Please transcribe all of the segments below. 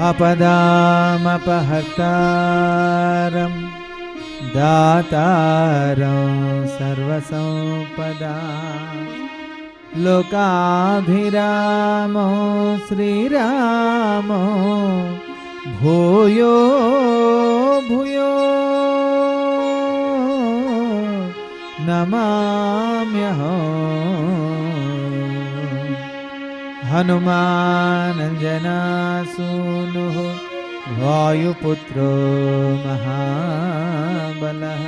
अपदामपहर्तारं दातारं सर्वसंपदा लोकाभिरामो श्रीरामो भूयो भूयो नमाम्यहम्। हनुमानञ्जनासूनुः वायुपुत्रो महाबलः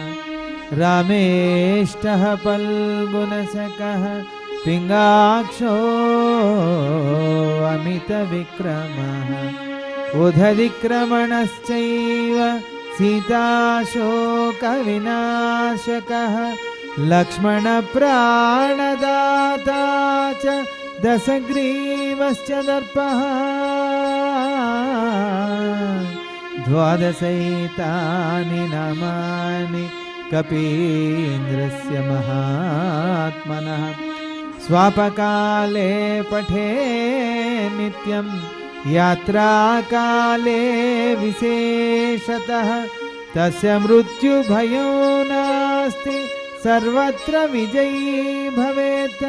रामेष्टः फल्गुनशकः पिङ्गाक्षो अमितविक्रमः उदधिक्रमणश्चैव सीताशोकविनाशकः लक्ष्मणप्राणदाता च दशग्रीवश्च दर्पः द्वादशैतानि नामानि कपीन्द्रस्य महात्मनः स्वापकाले पठे नित्यं यात्राकाले विशेषतः तस्य मृत्युभयो नास्ति सर्वत्र विजयी भवेत्।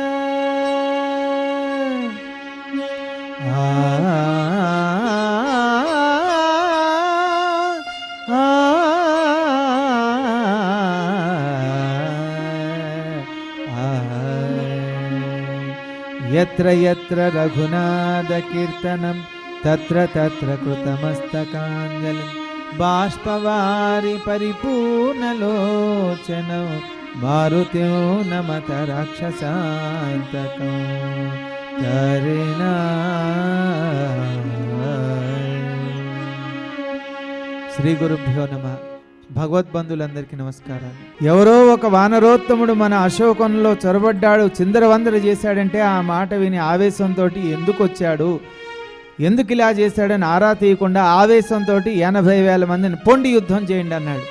यत्र यत्र रघुनाथकीर्तनं तत्र तत्र कृतमस्तकाञ्जलिं बाष्पवारि परिपूर्णलोचनो मारुत्यो नमत राक्षसान्तकं तरिणा। శ్రీ గురుభ్యో నమః. భగవద్బంధులందరికీ నమస్కారాలు. ఎవరో ఒక వానరోత్తముడు మన అశోకంలో చొరబడ్డాడు, చిందరవందర చేశాడంటే ఆ మాట విని ఆవేశంతో ఎందుకు వచ్చాడు, ఎందుకు ఇలా చేశాడని ఆరా తీయకుండా ఆవేశంతో 80,000 మందిని పొండి యుద్ధం చేయండి అన్నాడు.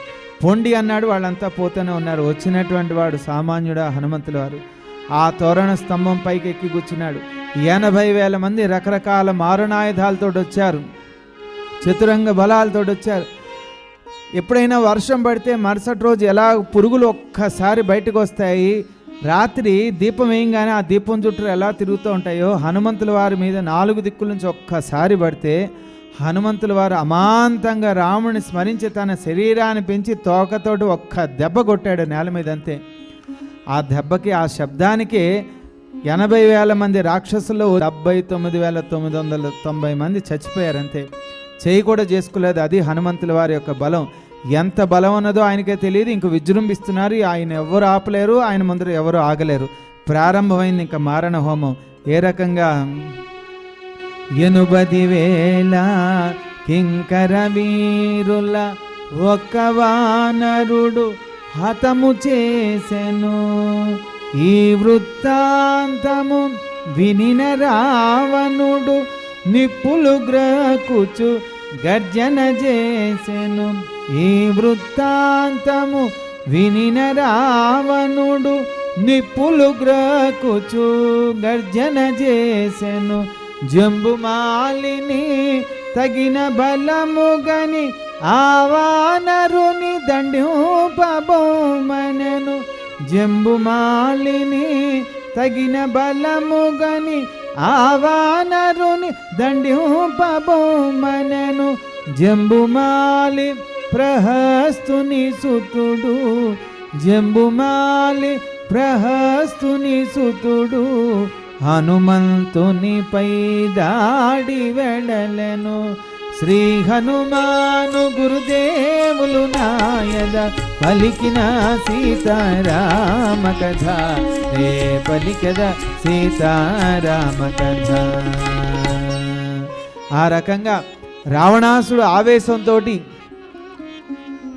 పొండి అన్నాడు, వాళ్ళంతా పోతూనే ఉన్నారు. వచ్చినటువంటి వాడు సామాన్యుడా హనుమంతుల వారు ఆ తోరణ స్తంభం పైకి ఎక్కి కూర్చున్నాడు. 80,000 మంది రకరకాల మారణాయుధాలతో వచ్చారు, చతురంగ బలాలతో వచ్చారు. ఎప్పుడైనా వర్షం పడితే మరుసటి రోజు ఎలా పురుగులు ఒక్కసారి బయటకు వస్తాయి, రాత్రి దీపం వేయంగానే ఆ దీపం చుట్టూ ఎలా తిరుగుతూ ఉంటాయో హనుమంతుల వారి మీద 4 దిక్కుల నుంచి ఒక్కసారి పడితే హనుమంతుల వారు అమాంతంగా రాముని స్మరించి తన శరీరాన్ని పెంచి తోకతోటి ఒక్క దెబ్బ కొట్టాడు నేల మీద. అంతే. ఆ దెబ్బకి ఆ శబ్దానికి 80,000 మంది రాక్షసుల్లో 79,990 మంది చచ్చిపోయారు. అంతే. చేయి కూడా చేసుకోలేదు. అది హనుమంతుల వారి యొక్క బలం. ఎంత బలం ఉన్నదో ఆయనకే తెలియదు. ఇంక విజృంభిస్తున్నారు. ఆయన ఎవరు ఆపలేరు, ఆయన ముందర ఎవరు ఆగలేరు. ప్రారంభమైంది ఇంకా మారణ హోమం. ఏ రకంగా 80,000 కింకర వీరుల ఒక్క వానరుడు హతము చేసెను. ఈ వృత్తాంతము వినిన రావణుడు నిప్పులు గ్రకుచు గర్జన చేసెను. ఈ వృత్తాంతము వినిన రావణుడు నిప్పులు గ్రకుచు గర్జన చేసెను. జంబుమాలిని తగిన బలముగని ఆవానరుని దండింపబోమనెను. జంబుమాలిని తగిన బలముగని ఆవానరుని దండింపబోమనెను. జంబుమాలి ప్రహస్తుని సుతుడు, జంబుమాలి ప్రహస్తుని సుతుడు హనుమంతునిపై దాడి వెడలెను. శ్రీ హనుమాను గురుదేవులు నాయద పలికిన సీతారామ కథ, రే పలికద సీతారామ కథ. ఆ రకంగా రావణాసుడు ఆవేశంతో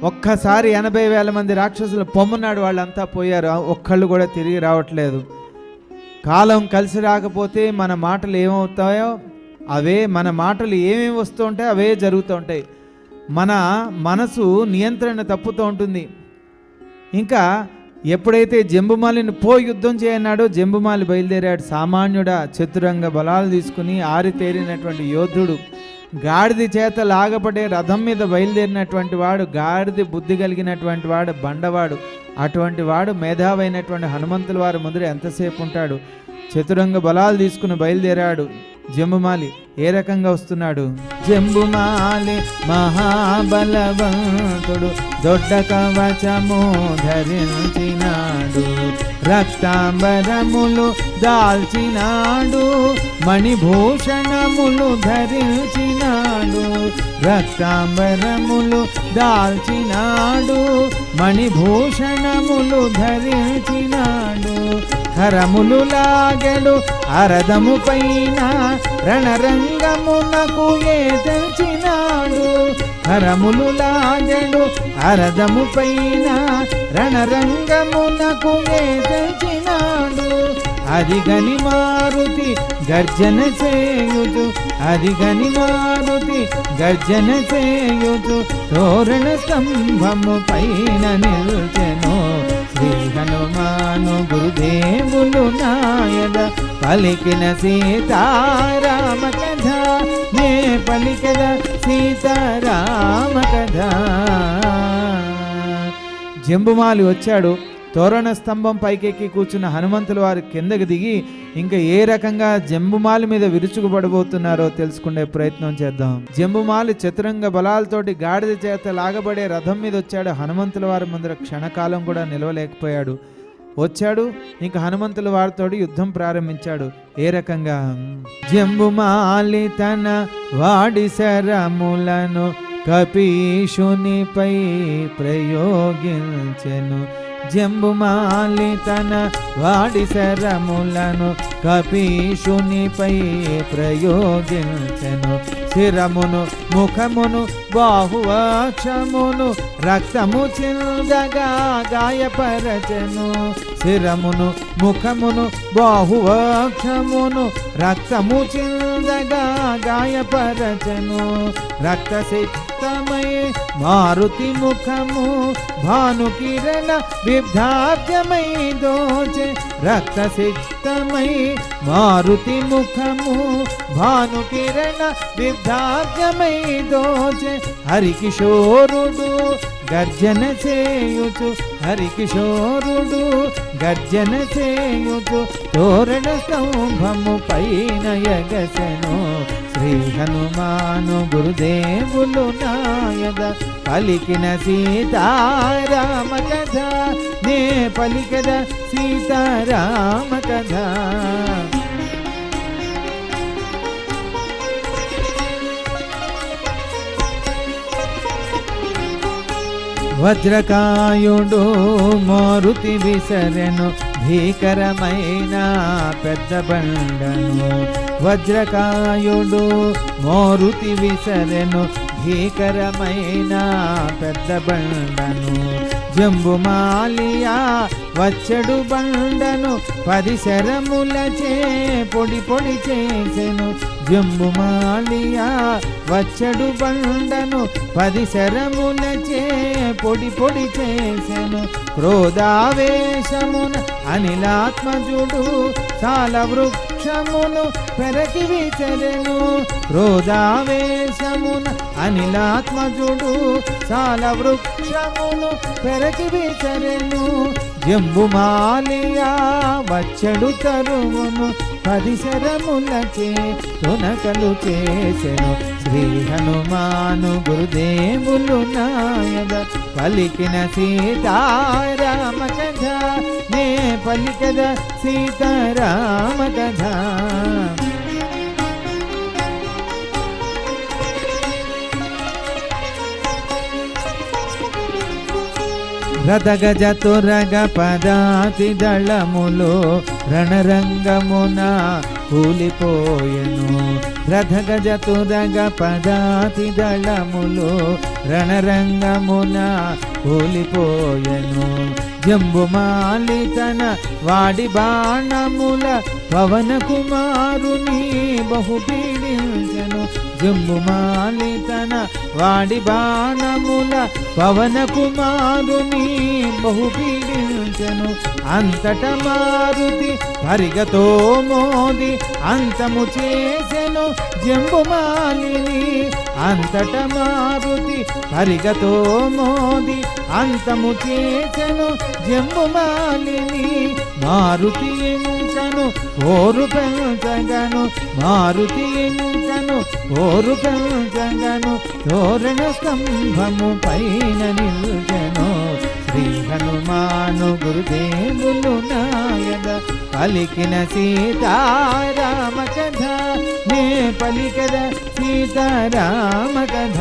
ఒక్కసారి 80,000 మంది రాక్షసులు పొమ్మన్నాడు. వాళ్ళంతా పోయారు. ఒక్కళ్ళు కూడా తిరిగి రావట్లేదు. కాలం కలిసి రాకపోతే మన మాటలు ఏమవుతాయో అవే, మన మాటలు ఏమేమి వస్తూ ఉంటాయో అవే జరుగుతూ ఉంటాయి. మన మనసు నియంత్రణ తప్పుతూ ఉంటుంది. ఇంకా ఎప్పుడైతే జంబుమాలిని యుద్ధం చేయన్నాడో జంబుమాలి బయలుదేరాడు. సామాన్యుడా చతురంగ బలాలు తీసుకుని ఆరితేరినటువంటి యోధుడు గాడిద చేత లాగబడే రథం మీద బయలుదేరినటువంటి వాడు, గాడిద బుద్ధి కలిగినటువంటి వాడు, బండవాడు, అటువంటి వాడు మేధావైనటువంటి హనుమంతుల వారి ముందర ఎంతసేపు ఉంటాడు? చతురంగ బలాలు తీసుకుని బయలుదేరాడు. జంబుమాలి ఏ రకంగా వస్తున్నాడు? జంబుమాలి మహాబలవంతుడు, దొడ్డ కవచము ధరించినాడు, రక్తాంబరములు దాల్చినాడు, మణిభూషణములు ధరించినాడు, రక్తాంబరములు దాల్చినాడు, మణిభూషణములు ధరించినాడు, కరములు లాగెడు అరదము పైన రణరంగమునకు తెల్చినాడు, కరములు లాగెడు అరదము పైన రణరంగమునకు తెల్చినాడు, అదిగని మారుతి గర్జన చేయుచు, అదిగని మారుతి గర్జన చేయుచు, తోరణ స్తంభము పైన నిల్చెను, శ్రీ హనుమాను గురుదేవులు నాయద పలికిన సీతారామ కథ, నే పలికద సీతారామ కథ. జంబుమాలి వచ్చాడు. తోరణ స్తంభం పైకెక్కి కూర్చున్న హనుమంతుల వారు కిందకి దిగి ఇంకా ఏ రకంగా జంబుమాలి మీద విరుచుకుపడబోతున్నారో తెలుసుకునే ప్రయత్నం చేద్దాం. జంబుమాలి చతురంగ బలాలతోటి గాడిద చేత లాగబడే రథం మీద వచ్చాడు. హనుమంతుల వారి ముందర క్షణకాలం కూడా నిలవలేకపోయాడు. వచ్చాడు, ఇంకా హనుమంతుల వారితో యుద్ధం ప్రారంభించాడు. ఏ రకంగా? జంబుమాలి తన వాడి శరములను కపీశునిపై ప్రయోగించెను, జంబుమాలి తన వాడి శరములను కపీశునిపై ప్రయోగించెను, శిరమును ముఖమును బాహువక్షమును రక్తము చిందగా గాయపరచెను, శిరమును ముఖమును బాహువక్షమును రక్తము చిందగా గాయపరచెను, రక్తసిక్తమై మారుతి ముఖము భానుకిరణ విబ్ధాబ్జమై దోచె, రక్తసిక్తమై మారుతి ముఖము భానుకిరణ విబ్ధాబ్జమై దోచె, హరికిశోరుడు గర్జన చేయుచు, హరికిశోరుడు గర్జన చేయుచు, తోరణ స్తంభము పైన ఎగసెను, శ్రీ హనుమాను గురుదేవులు నాయద పలికిన సీతారామ కథ, నే పలికద సీతారామ కథ. వజ్రకాయుడు మారుతి విసరెను భీకరమైన పెద్ద బండను, వజ్రకాయుడు మారుతి విసరెను భీకరమైన పెద్ద బండను, జంబుమాలియా వచ్చడు బండను 10 శరములచే పొడి పొడి చేసెను, జంబుమాలియా వచ్చడు బండను 10 శరములచే పొడి పొడి చేసెను, క్రోధావేశమున అనిలాత్మజుడు సాల వృక్షమును పెరకి విసరెను, క్రోధావేశమున అనిలాత్మజుడు సాల వృక్షమును పెరకి విసరెను, జంబుమాలియా వచ్చడు తరువును 10 శరములచే తునకలు చేసెను, శ్రీ హనుమాను గురుదేవులు నాయద పలికిన సీతారామ కథ, నే పలికద సీతారామ కథ. రథగజ తురగ పదాతి దళములు రణరంగమున కూలిపోయెను, రథగజ తురగ పదాతి దళములు రణరంగమున కూలిపోయెను, జంబుమాలి తన వాడి బాణముల పవన కుమారుని బహు పీడించెను, జంబుమాలి తన వాడి బాణముల పవన కుమారుని బహుపీడించెను. అంతట మారుతి పరిగతో మోది అంతము చేసెను జంబుమాలిని. అంతట మారుతి పరిగతో మోది అంతము చేసెను జంబుమాలిని. మారుతి ఇంకను ఓరు పెంచగను, మారుతి ఇంకను ఓరు పెంచగను. తోరణ స్తంభము పైన నిల్చెను శ్రీ హనుమాను గురుదేవులు నాయన పలికిన సీతారామ కథ. నే పలికద సీతారామ కథ.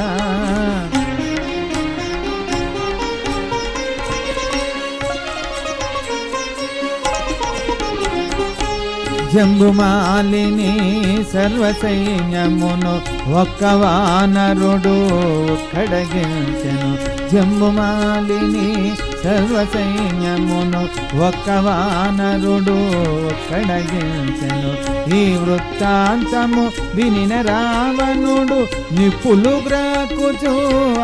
జంబుమాలిని సర్వసైన్యమును ఒక్క వానరుడు కడగించెను. జంబుమాలిని సర్వసైన్యమును ఒక్క వానరుడు కడగించెను. ఈ వృత్తాంతము వినిన రావణుడు నిప్పులు గ్రాకుచు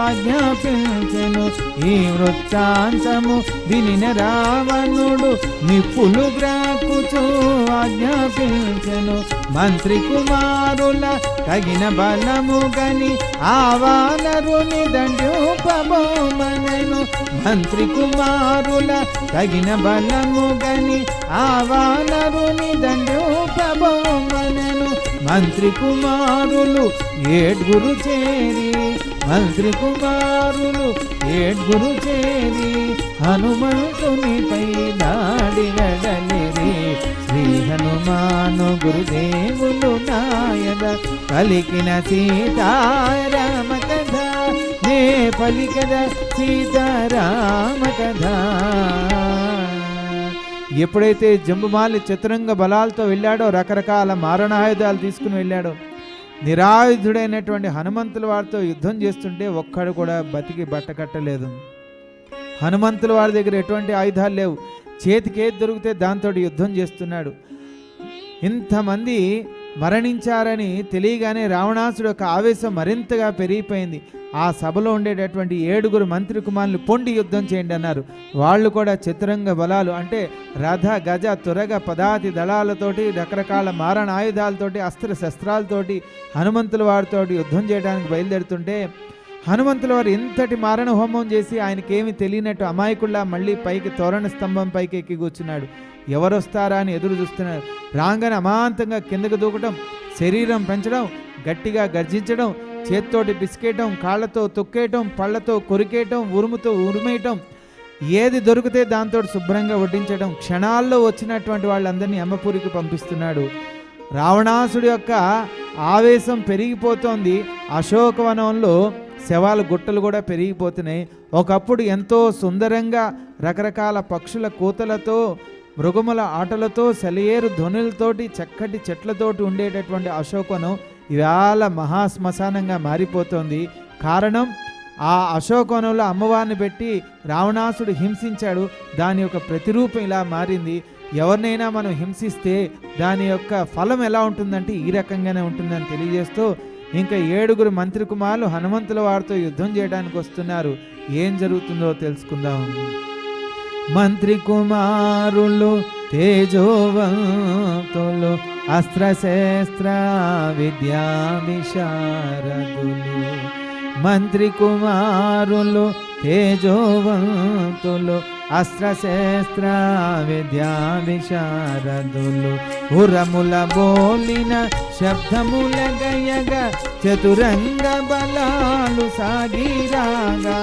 ఆజ్ఞాపించెను. ఈ వృత్తాంతము వినిన రావణుడు నిప్పులు గ్రాకుచు ఆజ్ఞాపించెను. మంత్రి కుమారుల తగిన బలము గని ఆ వానరుని దండ్యూపబోమనెను. మంత్రి కుమారుల తగిన బలము గని ఆ వానరుని దండ్యూపబోమనెను. మంత్రి కుమారులు ఏడ్గురు చేరి, మంత్రి కుమారులు ఏడ్గురు చేరి హనుమంతునిపై దాడి వెడలిరి. శ్రీ హనుమాను గురుదేవులు నాయన పలికిన సీతారామ కథ. నే పలికద సీతారామ కథ. ఎప్పుడైతే జంబుమాలి చతురంగ బలాలతో వెళ్ళాడో, రకరకాల మారణాయుధాలు తీసుకుని వెళ్ళాడో, నిరాయుధుడైనటువంటి హనుమంతుల వారితో యుద్ధం చేస్తుంటే ఒక్కడు కూడా బతికి బట్టకట్టలేదు. హనుమంతుల వారి దగ్గర ఎటువంటి ఆయుధాలు లేవు, చేతికి ఏది దొరికితే దాంతో యుద్ధం చేస్తున్నాడు. ఇంతమంది మరణించారని తెలియగానే రావణాసుడు యొక్క ఆవేశం మరింతగా పెరిగిపోయింది. ఆ సభలో ఉండేటటువంటి 7 మంత్రి కుమారులు పొండి యుద్ధం చేయండి అన్నారు. వాళ్ళు కూడా చతురంగ బలాలు అంటే రథ గజ తురగ పదాతి దళాలతోటి రకరకాల మారణ ఆయుధాలతోటి అస్త్ర శస్త్రాలతోటి హనుమంతుల వారితో యుద్ధం చేయడానికి బయలుదేరుతుంటే హనుమంతుల వారు ఎంతటి మారణ హోమం చేసి ఆయనకేమి తెలియనట్టు అమాయకుల్లా మళ్ళీ పైకి తోరణ స్తంభం పైకి ఎక్కి కూర్చున్నాడు. ఎవరు వస్తారా అని ఎదురు చూస్తున్నారు. రాగానే అమాంతంగా కిందకు దూకటం, శరీరం పెంచడం, గట్టిగా గర్జించడం, చేత్తోటి పిసికేయటం, కాళ్ళతో తొక్కేయటం, పళ్ళతో కొరికేయటం, ఉరుముతో ఉరిమేయటం, ఏది దొరికితే దాంతో శుభ్రంగా వడ్డించడం. క్షణాల్లో వచ్చినటువంటి వాళ్ళందరినీ యమపురికి పంపిస్తున్నాడు. రావణాసుడి యొక్క ఆవేశం పెరిగిపోతోంది. అశోకవనంలో శవాల గుట్టలు కూడా పెరిగిపోతున్నాయి. ఒకప్పుడు ఎంతో సుందరంగా రకరకాల పక్షుల కూతలతో, మృగముల ఆటలతో, సెలయేరు ధ్వనులతోటి, చక్కటి చెట్లతోటి ఉండేటటువంటి అశోకవనం ఇవాళ మహాశ్మశానంగా మారిపోతోంది. కారణం, ఆ అశోకవనంలో అమ్మవారిని పెట్టి రావణాసుడు హింసించాడు. దాని యొక్క ప్రతిరూపం ఇలా మారింది. ఎవరినైనా మనం హింసిస్తే దాని యొక్క ఫలం ఎలా ఉంటుందంటే ఈ రకంగానే ఉంటుందని తెలియజేస్తూ ఇంకా 7 మంత్రి కుమారులు హనుమంతుల వారితో యుద్ధం చేయడానికి వస్తున్నారు. ఏం జరుగుతుందో తెలుసుకుందాం. మంత్రి కుమారులు తేజోవంతులు, అస్త్రశస్త్ర విద్యా విశారదులు. మంత్రి కుమారులు తేజోవంతులు, అస్త్రశస్త్ర విద్యా విశారదులు. ఉరముల బోలిన శబ్దముల గయగ చతురంగ బలాలు సాగిరాగా.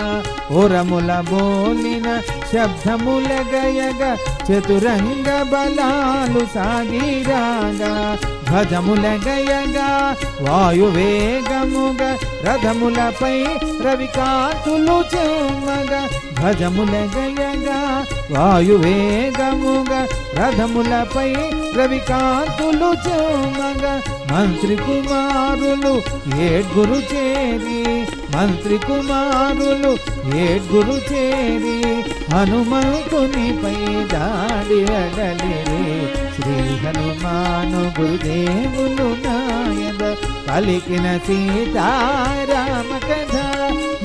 ఉరముల బోలిన శబ్దముల గయగ చతురంగ బలాలు సాగిరాగా. ధ్వజముల గయగా వాయువేగముగా రథములపై రవికాంతులు చెమ్మగా. ధ్వజముల గయగా వాయువేగముగా రథములపై రవికాంతులు చెమ్మగా. మంత్రి కుమారులు 7 చేరి, మంత్రి కుమారులు 7 చేరి హనుమంతునిపై దాడి వెడలిరి. శ్రీ హనుమాను గురుదేవులు నాయన పలికిన సీతారామ కథ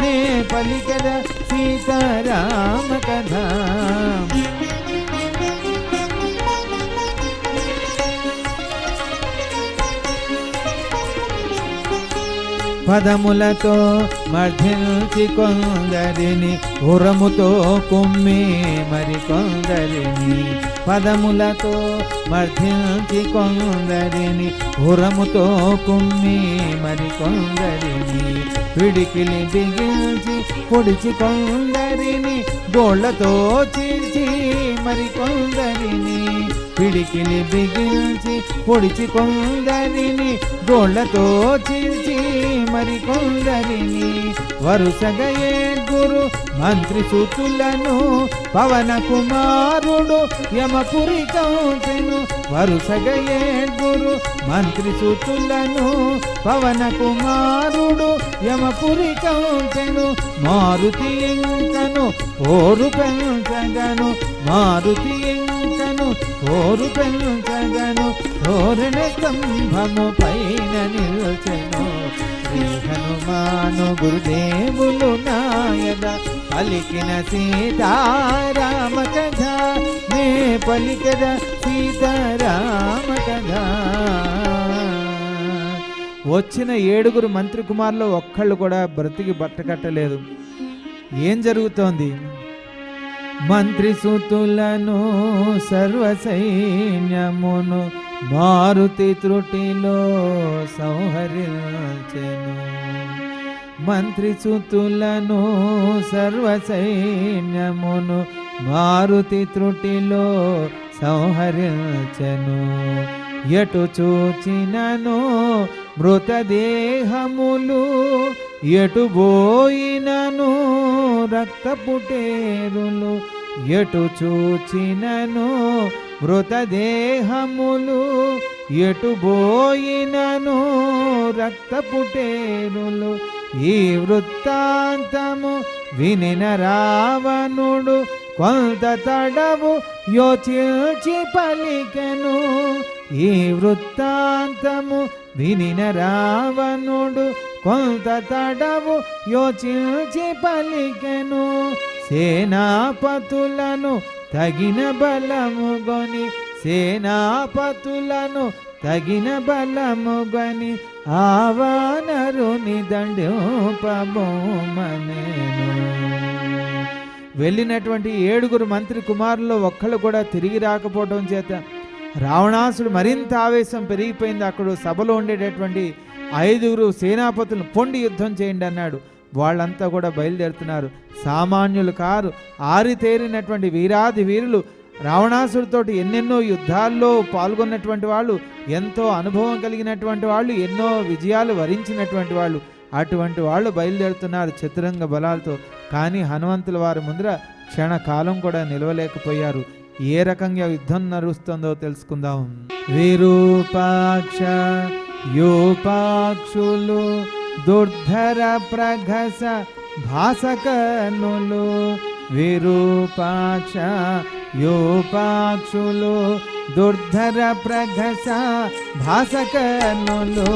నే పలికద సీతారామ కథ. పదములతో మర్ధించి కొందరిని ఉరముతో కుమ్మి మరికొందరిని, పదములతో మర్ధించి కొందరిని ఉరముతో కుమ్మి మరికొందరిని, పిడికిలి బిగించి పొడిచి కొందరిని గోళ్లతో చీల్చి మరికొందరిని, పిడికిలి బిగించి పొడిచి కొందరిని గోళ్లతో చీల్చి మరికొందరిని, వరుసగా ఏడుగురు మంత్రి సూతులను పవన కుమారుడు యమపురి కంపెను, వరుసగా ఏడుగురు మంత్రి సూతులను పవన కుమారుడు యమపురి కంపెను, మారుతి ఇంకను ఓరు పెంచగను, మారుతి ఇంకను ఓరు పెంచగను, తోరణ స్తంభము పైన నిల్చెను, శ్రీ హనుమాను గురుదేవులు నాయన పలికిన సీతారామ కథ నే పలికద సీతారామ కథ. వచ్చిన 7 మంత్రి కుమారులు ఒక్కళ్ళు కూడా బ్రతికి బట్టకట్టలేదు. ఏం జరుగుతోంది? మంత్రి సూతులను సర్వసైన్యమును మారుతి త్రుటిలో సంహరించెను, మంత్రి సూతులను సర్వసైన్యమును మారుతి త్రుటిలో సంహరించెను, ఎటు చూచినను మృతదేహములు ఎటు పోయినను రక్తపుటేరులు, ఎటు చూచినను మృతదేహములు ఎటు పోయినను రక్తపుటేరులు, ఈ వృత్తాంతము వినిన రావణుడు కొంత తడవు యోచించి పలికెను, ఈ వృత్తాంతము వినిన రావణుడు కొంత తడవు యోచించి పలికెను, సేనాపతులను తగిన బలముగొని, సేనాపతులను తగిన బలముగని ఆవానరుని దండోపబోమనేను. వెళ్ళినటువంటి 7 మంత్రి కుమారుల్లో ఒక్కళ్ళు కూడా తిరిగి రాకపోవడం చేత రావణాసుడు మరింత ఆవేశం పెరిగిపోయింది. అక్కడ సభలో ఉండేటటువంటి 5 సేనాపతులను పొండి యుద్ధం చేయండి అన్నాడు. వాళ్ళంతా కూడా బయలుదేరుతున్నారు. సామాన్యులు కారు, ఆరితేరినటువంటి వీరాది వీరులు, రావణాసుడితోటి ఎన్నెన్నో యుద్ధాల్లో పాల్గొన్నటువంటి వాళ్ళు, ఎంతో అనుభవం కలిగినటువంటి వాళ్ళు, ఎన్నో విజయాలు వరించినటువంటి వాళ్ళు, అటువంటి వాళ్ళు బయలుదేరుతున్నారు చతురంగ బలాలతో. కానీ హనుమంతుల వారి ముందర క్షణకాలం కూడా నిలవలేకపోయారు. ఏ రకంగా యుద్ధం నడుస్తుందో తెలుసుకుందాం. విరూపాక్ష యోపాక్షులు దుర్ధర ప్రఘస భాసకనులు, విరూపాక్ష యోపాక్షులు దుర్ధర ప్రఘస భాసకనులు,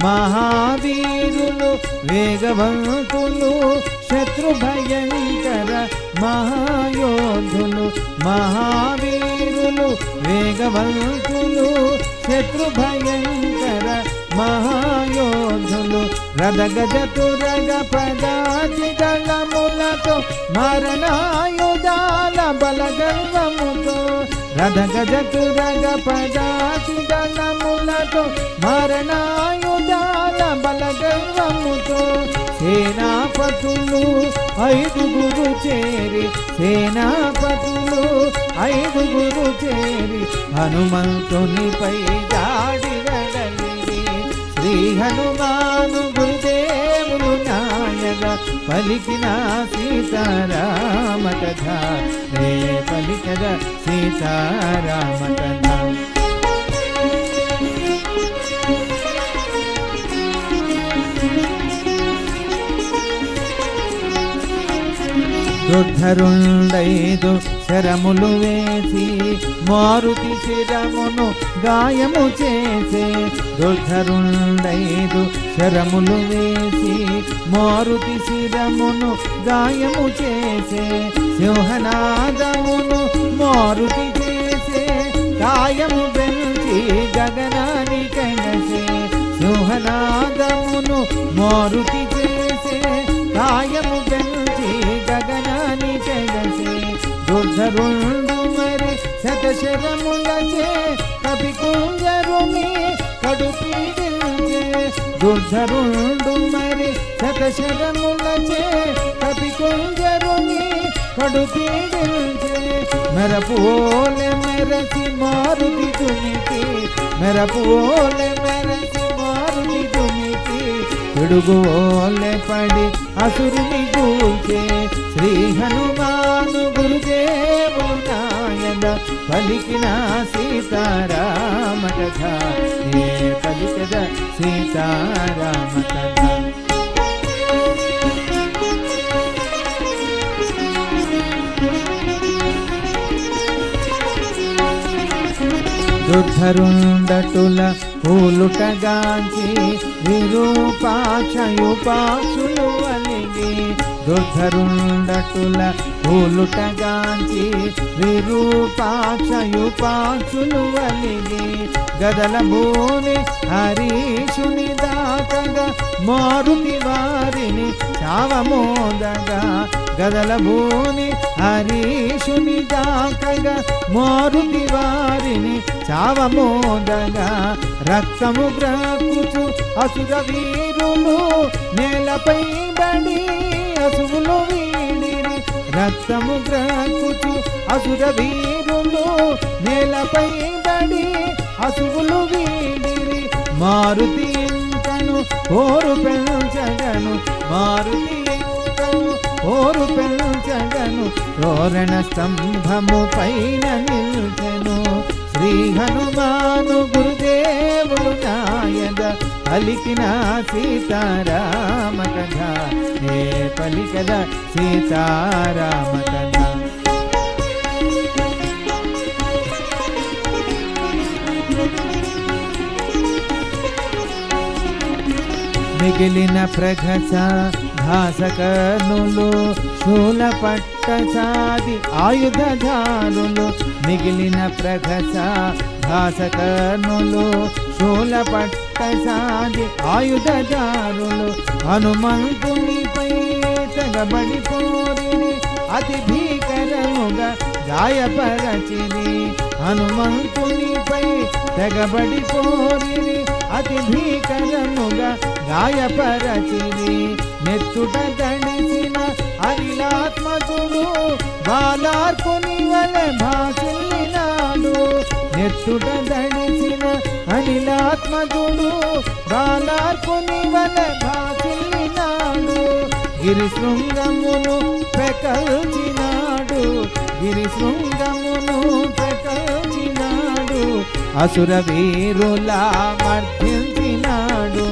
మహావీరులు వేగవంతులు శత్రు భయంకర మహాయోధులు, మహావీరులు వేగవంతులు శత్రు భయంకర మహాయోధులు, రథగజతురగ పదాతి దళములతో మరణాయుధాల బలగర్వముతో, రథగజతురగ పదాతి దళములతో మరణాయుధాల బలగర్వముతో, సేనాపతులు 5 చేరి, సేనాపతులు 5 చేరి హనుమంతునిపై దాడి వెడలిరి, శ్రీ హనుమాను గురుదేవులు నాయన పలికిన సీతారామ కథ నే పలికద సీతారామ కథ. దుర్ధరుండైదు శరములు వేసి మారుతి శిరమును గాయము చేసే, దుర్ధరుండైదు శరములు వేసి మారుతి శిరమును గాయము చేసే, సింహనాదమును మారుతి చేసే, గాయము పెంచి గగనాని కనసే, సింహనాదమును మారుతి చేసే, గాయము పెంచి గగనాని కనసే, దుర్ధరుండు మరి శతశరములచే కవి కుంజరుని కడుపీడిల్చే, దుర్ధరుండు మరి శతశరములచే కవి కుంజరుని కడుపీడిల్చే, మెరపువోలె మెరసి మారుతి తునికి, మెరపువోలె మెరసి మారుతి తునికి, పిడుగువోలె పడి అసురుని గూల్చే, శ్రీ హనుమాను గురుదేవులు నాయన పలికిన సీతారామ కథ, ఏ పలికద సీతారామ కథ. దుర్ధరుండటుల పూలుటగాంచి విరూపాక్షయుపాక్షులు అలిగి, దుర్ధరుండటుల పూలుటగాంచి విరూపాక్షయుపాక్షులు అలిగి, గదల భూని హరీషుని దాకగా మారుతి వారిని చావమోదగా, గదల భూని హరీషుని దాకగా మారుతి వారిని చావమోదగా, రక్తము గ్రక్కుచు అసుర వీరులు నేలపై బడి అసువులు వీడిరి, రక్తము గ్రక్కుచు అసుర వీరులు నేలపై బడి అసువులు వీడిరి, మారుతి ఇంకను ఓరు పెంచగను, మారుతి ఇంకను ఓరు పెంచగను, తోరణ స్తంభము పైన నిల్చెను, శ్రీ హనుమాను గురుదేవులు నాయన పలికిన సీతారామ కథ, ఏ పలికద సీతారామ కథ. మిగిలిన ప్రఘస భాసకర్ణులు శూల పట్ట సాది ఆయుధధారులు, మిగిలిన ప్రఘస భాసకర్ణులు శూల పట్ట సాది ఆయుధధారులు, హనుమంతునిపై తెగబడి పోరిని అతి భీకరముగా గాయపరచిరి, హనుమంతునిపై తెగబడి పోరిని అతి భీకరముగా గాయపరచిరి, నెత్తుట దడిసిన అనిలాత్మజుడు బాలార్కుని వలె భాసిల్లినాడు, నెత్తుట దడిసిన అనిలాత్మజుడు బాలార్కుని వలె భాసిల్లినాడు, గిరిశృంగమును పెకల్చినాడు, గిరిశృంగమును పెకల్చినాడు, అసుర వీరులా మర్దించినాడు,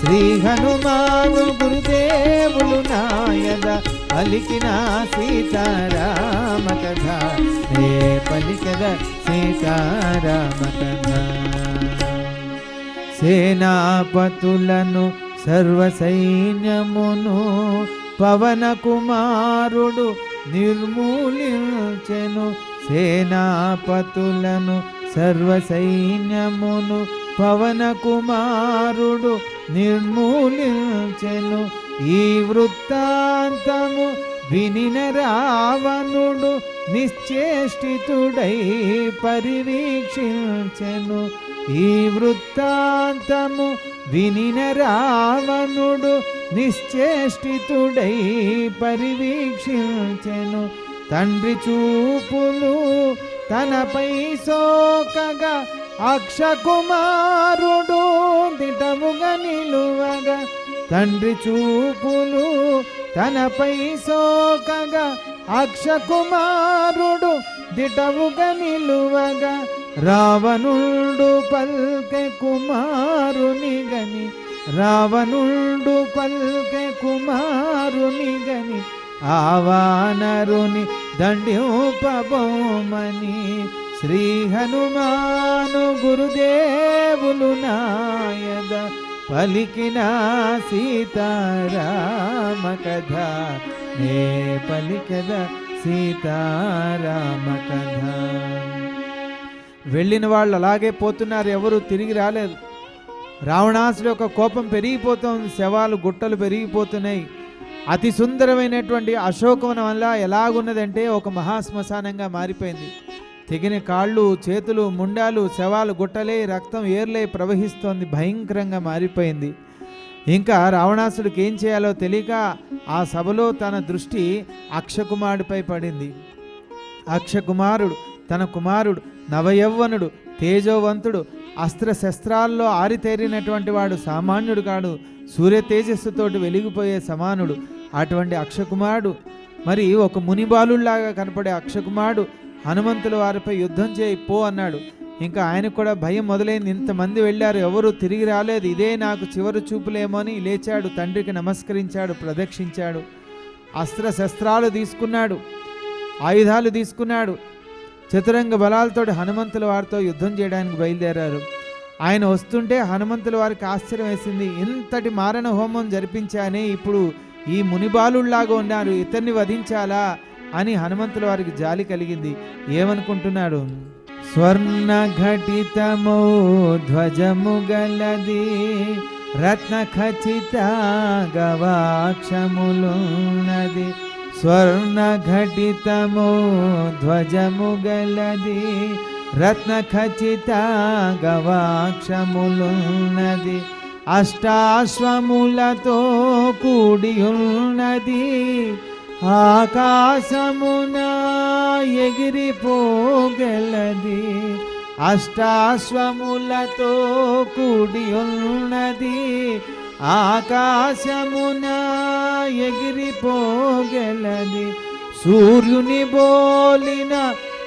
శ్రీ హనుమాను గురుదేవులు నాయన పలికిన సీతారామ కథ, ఏ పలికద సీతారామ కథ. సేనాపతులను సర్వ సైన్యమును పవన కుమారుడు నిర్మూలించెను, సేనాపతులను సర్వ సైన్యమును పవన కుమారుడు నిర్మూలించెను, ఈ వృత్తాంతము వినిన రావణుడు నిశ్చేష్టితుడై పరివీక్షించెను, ఈ వృత్తాంతము వినిన రావణుడు నిశ్చేష్టితుడై పరివీక్షించెను, తండ్రి చూపులు తనపై సోకగా అక్షకుమారుడు దిటముగా నిలువగా, తండ్రి చూపులు తనపై సోకగా అక్షకుమారుడు దిటముగా నిలువగా, రావణుడు పల్కె కుమారుని గని, రావణుడు పల్కె కుమారుని గని, ఆవానరుని దండ్యోపబోమని, శ్రీ హనుమాను గురుదేవులు నాయన పలికిన సీతారామ కథ నే పలికద సీతారామ కథ. వెళ్ళిన వాళ్ళు అలాగే పోతున్నారు, ఎవరు తిరిగి రాలేదు. రావణాసుడి యొక్క కోపం పెరిగిపోతుంది, శవాలు గుట్టలు పెరిగిపోతున్నాయి. అతి సుందరమైనటువంటి అశోకవనం వల్ల ఎలాగున్నదంటే ఒక మహాశ్మశానంగా మారిపోయింది. తెగిన కాళ్ళు, చేతులు, ముండాలు, శవాలు గుట్టలే, రక్తం ఏర్లే ప్రవహిస్తోంది, భయంకరంగా మారిపోయింది. ఇంకా రావణాసుడికి ఏం చేయాలో తెలియక ఆ సభలో తన దృష్టి అక్షకుమారుడిపై పడింది. అక్షకుమారుడు తన కుమారుడు నవయవ్వనుడు, తేజోవంతుడు, అస్త్రశస్త్రాల్లో ఆరితేరినటువంటి వాడు, సామాన్యుడు కాడు, సూర్య తేజస్సుతోటి వెలిగిపోయే సమానుడు. అటువంటి అక్షకుమారుడు, మరి ఒక మునిబాలులాగా కనపడే అక్షకుమారుడు హనుమంతుల వారిపై యుద్ధం చేయి పో అన్నాడు. ఇంకా ఆయనకు కూడా భయం మొదలైంది. ఇంతమంది వెళ్ళారు, ఎవరు తిరిగి రాలేదు, ఇదే నాకు చివరి చూపులేమో అని లేచాడు, తండ్రికి నమస్కరించాడు, ప్రదక్షించాడు, అస్త్రశస్త్రాలు తీసుకున్నాడు, ఆయుధాలు తీసుకున్నాడు. చతురంగ బలాలతోటి హనుమంతుల వారితో యుద్ధం చేయడానికి బయలుదేరారు. ఆయన వస్తుంటే హనుమంతుల వారికి ఆశ్చర్యం వేసింది. ఇంతటి మారణ హోమం జరిపించానే ఇప్పుడు ఈ మునిబాలుళ్లాగా ఉన్నారు, ఇతన్ని వధించాలా అని హనుమంతుల వారికి జాలి కలిగింది. ఏమనుకుంటున్నాడు? స్వర్ణ ఘటితమో ధ్వజము గలది, రత్న ఖచిత గవాక్షములున్నది. స్వర్ణ ఘటితమో ధ్వజము గలది, రత్న ఖచిత గవాక్షములున్నది. అష్టాశ్వములతో కూడి ఉన్నది, ఆకాశమున ఎగిరిపోగలది. అష్టాశ్వములతో కూడి ఉన్నది, ఆకాశమున ఎగిరిపోగలది. సూర్యుని బోలిన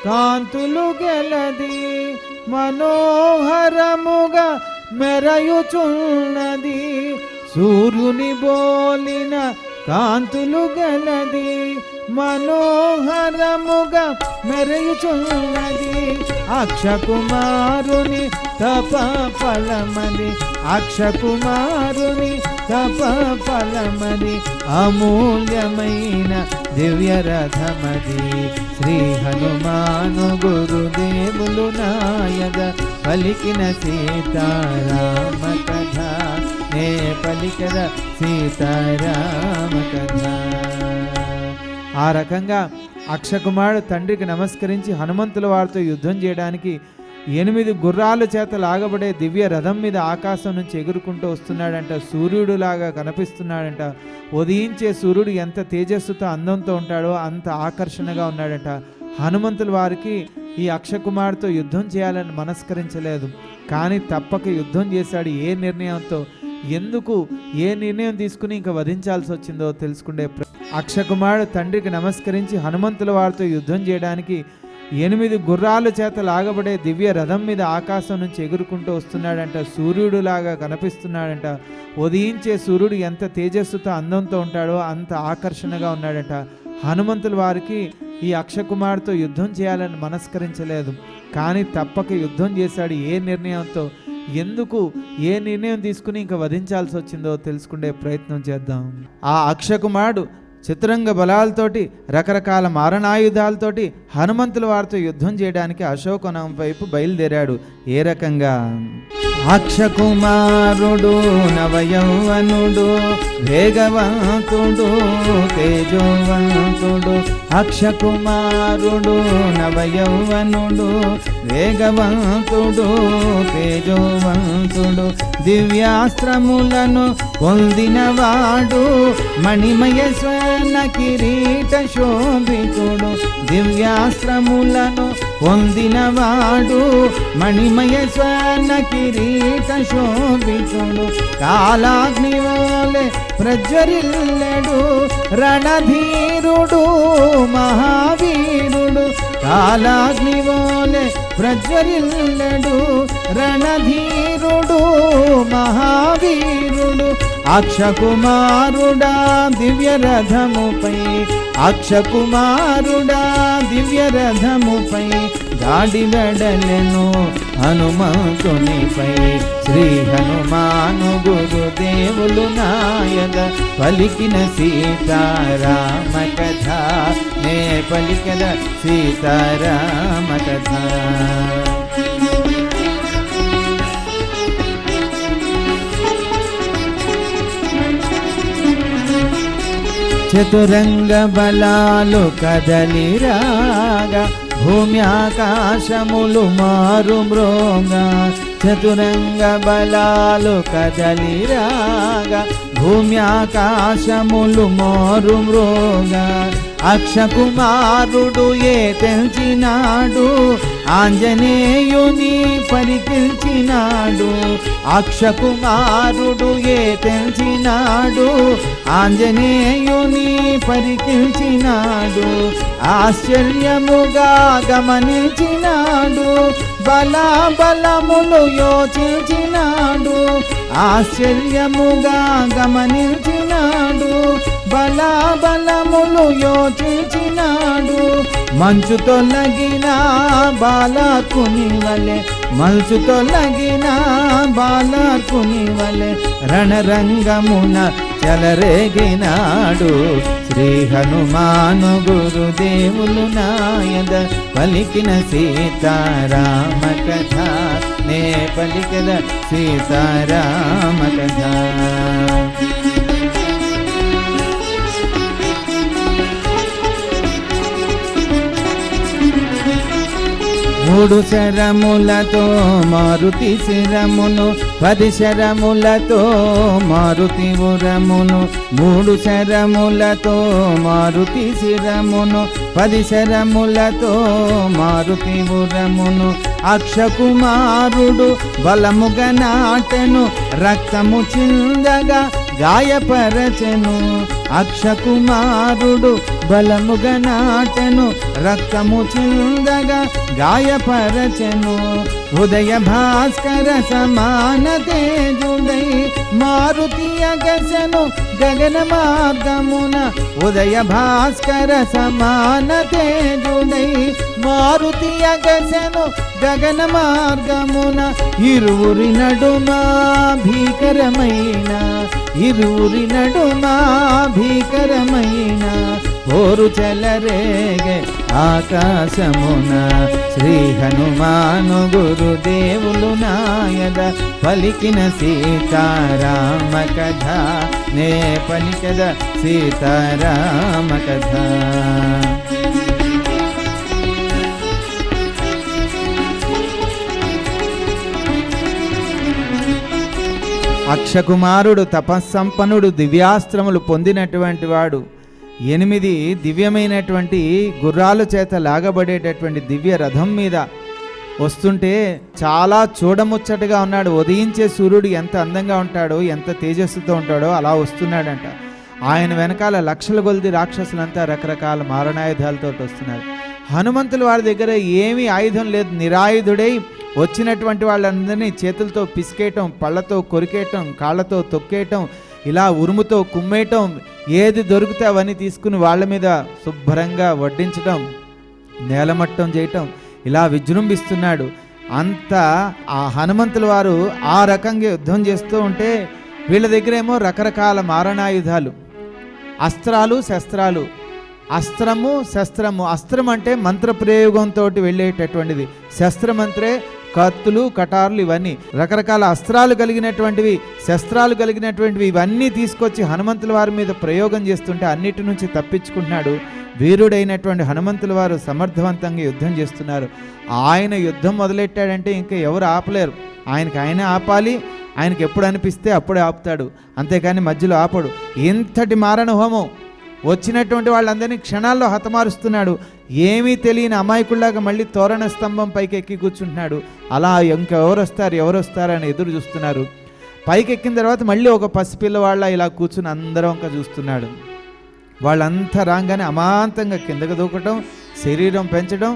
కాంతులు గలది, మనోహరముగా మెరయుచున్నది. సూర్యుని బోలిన కాంతులు గలది, మనోహరముగా మెరయుచున్నది. అక్షకుమారుని తప ఫలమది, అక్షకుమారుని తప ఫలమది. అమూల్యమైన దివ్య రథమది, శ్రీ హనుమాను గురుదేవులు నాయగ పలికిన సీతారామ కథ నే పలికద సీతారామ కథ. ఆ రకంగా అక్షకుమారుడు తండ్రికి నమస్కరించి హనుమంతుల వారితో యుద్ధం చేయడానికి 8 గుర్రాల చేత లాగబడే దివ్య రథం మీద ఆకాశం నుంచి ఎగురుకుంటూ వస్తున్నాడంట. సూర్యుడులాగా కనిపిస్తున్నాడంట. ఉదయించే సూర్యుడు ఎంత తేజస్సుతో అందంతో ఉంటాడో అంత ఆకర్షణగా ఉన్నాడంట. హనుమంతుల వారికి ఈ అక్షకుమారుడితో యుద్ధం చేయాలని మనస్కరించలేదు, కానీ తప్పక యుద్ధం చేశాడు. ఏ నిర్ణయంతో, ఎందుకు, ఏ నిర్ణయం తీసుకుని ఇంకా వధించాల్సి వచ్చిందో తెలుసుకుంటే అక్షకుమారుడు తండ్రికి నమస్కరించి హనుమంతుల వారితో యుద్ధం చేయడానికి 8 గుర్రాల చేత లాగబడే దివ్య రథం మీద ఆకాశం నుంచి ఎగురుకుంటూ వస్తున్నాడంట. సూర్యుడులాగా కనిపిస్తున్నాడంట. ఉదయించే సూర్యుడు ఎంత తేజస్సుతో అందంతో ఉంటాడో అంత ఆకర్షణగా ఉన్నాడంట. హనుమంతుల వారికి ఈ అక్షకుమారుడితో యుద్ధం చేయాలని మనస్కరించలేదు, కానీ తప్పక యుద్ధం చేశాడు. ఏ నిర్ణయంతో, ఎందుకు, ఏ నిర్ణయం తీసుకుని ఇంకా వధించాల్సి వచ్చిందో తెలుసుకునే ప్రయత్నం చేద్దాం. ఆ అక్షకుమారుడు చతురంగ బలాలతోటి, రకరకాల మారణాయుధాలతోటి హనుమంతుల వారితో యుద్ధం చేయడానికి అశోకవనం వైపు బయలుదేరాడు. ఏ రకంగా? అక్షకుమారుడు నవయౌవనుడు, వేగవంతుడు, తేజోవంతుడు. అక్షకుమారుడు నవయౌవనుడు, వేగవంతుడు, తేజోవంతుడు. దివ్యాస్త్రములను పొందినవాడు, మణిమయ స్వర్ణ కిరీట శోభితుడు. దివ్యాస్త్రములను పొందినవాడు, మణిమయ స్వర్ణ కిరీట శోభితుడు. కాలాగ్నివోలే ప్రజ్వరిల్లెడు, రణధీరుడు, మహావీరుడు. కాలాగ్నివోలే ప్రజ్వరిల్లెడు, రణధీరుడు, మహావీరుడు. అక్షకుమారుడా దివ్య రథముపై, అక్షకుమారుడా దివ్య రథముపై, దాడి వెడలెను హనుమంతునిపై. శ్రీ హనుమాను గురుదేవులు నాయద పలికిన సీతారామ కథ నే పలికద సీతారామ కథ. చతురంగ బలాలు కదలిరాగా భూమి ఆకాశములు మారు మ్రోగా. చతురంగ బలాలు కదలిరాగా భూమి ఆకాశములు మారు మ్రోగా. అక్షకుమారుడు ఏ తెల్చినాడు ఆంజనేయుని పరికిల్చినాడు. అక్షకుమారుడు ఏ తెల్చినాడు ఆంజనేయుని పరికిల్చినాడు. ఆశ్చర్యముగా గమనించినాడు బలములు యోచించినాడు. ఆశ్చర్యముగా గమనించినాడు బలములు యోచించినాడు. మంచు తొలగిన బాలకుని వలె మంచు తొలగిన బాలకుని వలె రణరంగమున చెలరేగినాడు. శ్రీ హనుమాను గురుదేవులు నాయద పలికిన సీతారామ కథ నే పలికద సీతారామ కథ. మూడు శరములతో మారుతి శిరమును 10 శరములతో మారుతి ఉరమును. మూడు శరములతో మారుతి శిరమును 10 శరములతో మారుతి ఉరమును. అక్షకుమారుడు బలముగా నాటెను రక్తము చిందగా గాయపరచెను. అక్షకుమారుడు బలముగా నాటెను రక్తము చిందగా గాయపరచెను. ఉదయ భాస్కర సమాన తేజుడై మారుతి అగసెను గగన మార్గమున. ఉదయ భాస్కర సమాన తేజుడై మారుతి అగసెను గగన మార్గమున. ఇరువురి నడుమా భీకరమైన ఇరువురి నడుమా భీకరమైన పోరు చెలరేగే ఆకాశమున. శ్రీ హనుమాను గురుదేవులు నాయద పలికిన సీతారామ కథ నే పలికద సీతారామ కథ. అక్షకుమారుడు తపస్సంపన్నుడు దివ్యాస్త్రములు పొందినటువంటి వాడు. 8 దివ్యమైనటువంటి గుర్రాల చేత లాగబడేటటువంటి దివ్య రథం మీద వస్తుంటే చాలా చూడముచ్చటగా ఉన్నాడు. ఉదయించే సూర్యుడు ఎంత అందంగా ఉంటాడో ఎంత తేజస్సుతో ఉంటాడో అలా వస్తున్నాడంట. ఆయన వెనకాల లక్షల కొలది రాక్షసులంతా రకరకాల మారణాయుధాలతో వస్తున్నారు. హనుమంతుల వారి దగ్గర ఏమీ ఆయుధం లేదు. నిరాయుధుడై వచ్చినటువంటి వాళ్ళందరినీ చేతులతో పిసికేయటం, పళ్ళతో కొరికేయటం, కాళ్ళతో తొక్కేయటం, ఇలా ఉరుముతో కుమ్మేయటం, ఏది దొరికితే అవన్నీ తీసుకుని వాళ్ళ మీద శుభ్రంగా వడ్డించటం, నేలమట్టం చేయటం, ఇలా విజృంభిస్తున్నాడు. అంతా ఆ హనుమంతుల వారు ఆ రకంగా యుద్ధం చేస్తూ ఉంటే వీళ్ళ దగ్గరేమో రకరకాల మారణాయుధాలు, అస్త్రాలు, శస్త్రాలు. అస్త్రము శస్త్రము. అస్త్రం అంటే మంత్రప్రయోగంతో వెళ్ళేటటువంటిది. శస్త్రమంత్రే కత్తులు, కటార్లు, ఇవన్నీ రకరకాల అస్త్రాలు కలిగినటువంటివి, శస్త్రాలు కలిగినటువంటివి. ఇవన్నీ తీసుకొచ్చి హనుమంతుల వారి మీద ప్రయోగం చేస్తుంటే అన్నిటి నుంచి తప్పించుకుంటున్నాడు. వీరుడైనటువంటి హనుమంతుల వారు సమర్థవంతంగా యుద్ధం చేస్తున్నారు. ఆయన యుద్ధం మొదలెట్టాడంటే ఇంకా ఎవరు ఆపలేరు. ఆయనే ఆపాలి. ఆయనకి ఎప్పుడు అనిపిస్తే అప్పుడే ఆపుతాడు, అంతేకాని మధ్యలో ఆపడు. ఇంతటి మారణ హోమం వచ్చినటువంటి వాళ్ళందరినీ క్షణాల్లో హతమారుస్తున్నాడు. ఏమీ తెలియని అమాయకుల్లాగా మళ్ళీ తోరణ స్తంభం పైకి ఎక్కి కూర్చుంటున్నాడు. అలా ఇంకెవరు వస్తారని ఎదురు చూస్తున్నారు. పైకి ఎక్కిన తర్వాత మళ్ళీ ఒక పసిపిల్లవాళ్ళ ఇలా కూర్చుని అందరం ఇంకా చూస్తున్నాడు. వాళ్ళంతా రాగానే అమాంతంగా కిందకు దూకటం, శరీరం పెంచడం,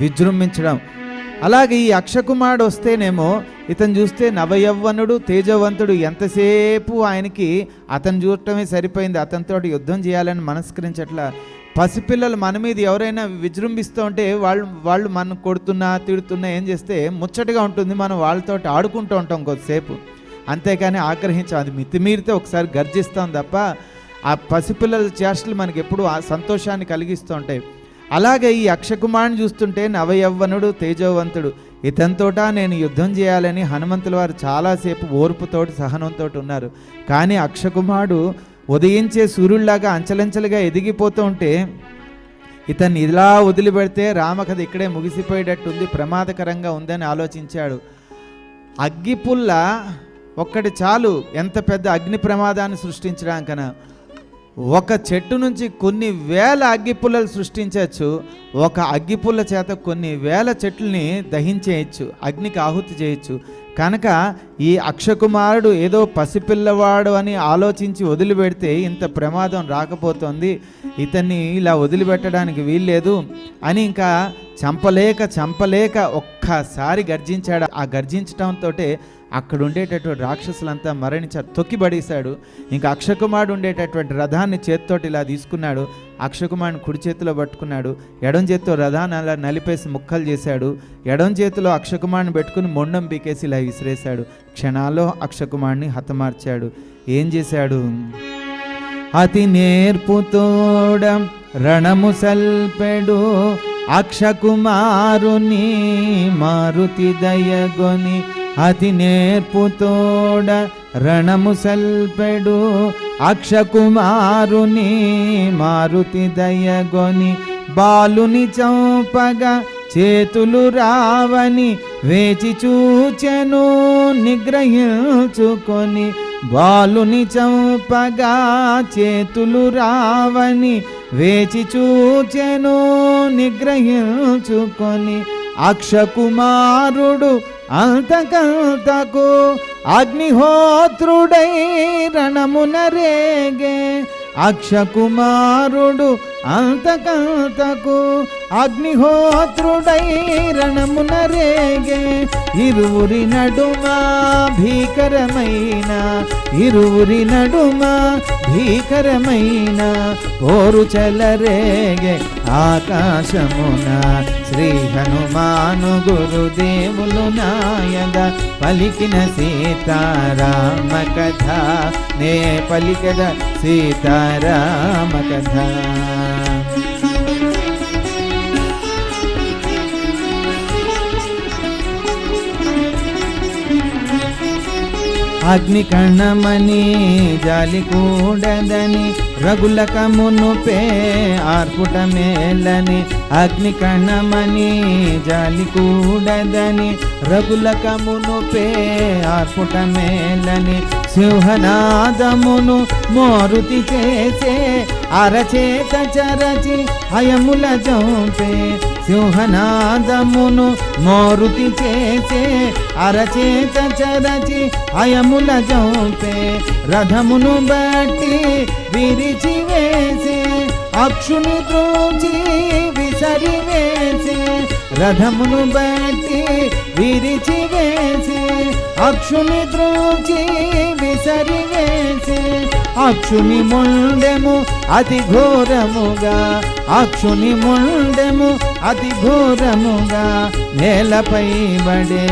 విజృంభించడం. అలాగే ఈ అక్షకుమారుడు వస్తేనేమో ఇతను చూస్తే నవయవ్వనుడు, తేజవంతుడు. ఎంతసేపు ఆయనకి అతను చూడటమే సరిపోయింది. అతనితో యుద్ధం చేయాలని మనస్కరించట్లా. పసిపిల్లలు మన మీద ఎవరైనా విజృంభిస్తూ ఉంటే వాళ్ళు మనం కొడుతున్నా తిడుతున్నా ఏం చేస్తే ముచ్చటగా ఉంటుంది, మనం వాళ్ళతో ఆడుకుంటూ ఉంటాం కొద్దిసేపు, అంతేకాని ఆగ్రహించాం. అది మితిమీరితే ఒకసారి గర్జిస్తాం తప్ప ఆ పసిపిల్లల చేష్టలు మనకి ఎప్పుడు సంతోషాన్ని కలిగిస్తూ ఉంటాయి. అలాగే ఈ అక్షకుమారుని చూస్తుంటే నవయవ్వనుడు తేజోవంతుడు, ఇతనితోట నేను యుద్ధం చేయాలని హనుమంతుల వారు చాలాసేపు ఓర్పుతోటి సహనంతో ఉన్నారు. కానీ అక్షకుమారుడు ఉదయించే సూర్యుడిలాగా అంచెలంచెలుగా ఎదిగిపోతూ ఉంటే ఇతన్ని ఇలా వదిలిపెడితే రామకథ ఇక్కడే ముగిసిపోయేటట్టుంది, ప్రమాదకరంగా ఉందని ఆలోచించాడు. అగ్గిపుల్ల ఒక్కటి చాలు ఎంత పెద్ద అగ్ని ప్రమాదాన్ని సృష్టించడానికన్నా. ఒక చెట్టు నుంచి కొన్ని వేల అగ్గిపుల్లలు సృష్టించవచ్చు, ఒక అగ్గిపుల్ల చేత కొన్ని వేల చెట్లని దహించేయచ్చు, అగ్నికి ఆహుతి చేయొచ్చు. కనుక ఈ అక్షకుమారుడు ఏదో పసిపిల్లవాడు అని ఆలోచించి వదిలిపెడితే ఇంత ప్రమాదం రాకపోతుంది, ఇతన్ని ఇలా వదిలిపెట్టడానికి వీల్లేదు అని ఇంకా చంపలేక ఒక్కసారి గర్జించాడు. ఆ గర్జించడంతో అక్కడ ఉండేటటువంటి రాక్షసులంతా మరణించారు, తొక్కిబడేశాడు. ఇంకా అక్షకుమారుడు ఉండేటటువంటి రథాన్ని చేతితోటి ఇలా తీసుకున్నాడు, అక్షకుమారుని కుడి చేతిలో పట్టుకున్నాడు, ఎడం చేతితో రథాన్ని అలా నలిపేసి ముక్కలు చేశాడు, ఎడం చేతిలో అక్షకుమారుని పెట్టుకుని మొండం పీకేసి ఇలా విసిరేశాడు. క్షణాల్లో అక్షకుమారుని హతమార్చాడు. ఏం చేశాడు? అతి నేర్పుతోడ రణము సల్పెడు అక్షకుమారుని మారుతి దయగొని, అతి నేర్పుతోడ రణము సల్పెడు అక్షకుమారుని మారుతి దయగొని, బాలుని చంపగా చేతులు రావని వేచి చూచెను నిగ్రహించుకొని, బాలుని చంపగా చేతులు రావని వేచి చూచెను నిగ్రహించుకొని, అక్షకుమారుడు అంతకంతకు అగ్నిహోత్రుడై రణమున రేగే, అక్షకుమారుడు అంతకంతకు అగ్నిహోత్రుడై రణమున రేగే. ఇరువురి నడుమ భీకరమైన పోరు చెలరేగే ఆకాశమున శ్రీ హనుమాను గురుదేవులు నాయద పలికిన సీతారామ కథ, నే పలికద సీతారామ కథ. అగ్ని కణమని జాలి కూడదని రఘులకమును పే ఆర్పుట మేలని, అగ్ని కణమని జాలి కూడదని రఘులకమును పే ఆర్పుట మేలని, సింహనాదమును మోరుతి చేసే అరచేత చరచి హయముల జంపే, సింహనాదమును మోరుతి చేసే అరచేత చరచి హయముల జంపే, రథమును బట్టి విరిచి వేసే అక్షుని త్రోచి విసరి వేసే, రథమును బట్టి విరిచి వేసే అక్షుని త్రోచి విసరి వేసే, అక్షుని ముండెము అతి ఘోరముగా, అక్షుని ముండెము అతి ఘోరముగా నేలపై బడే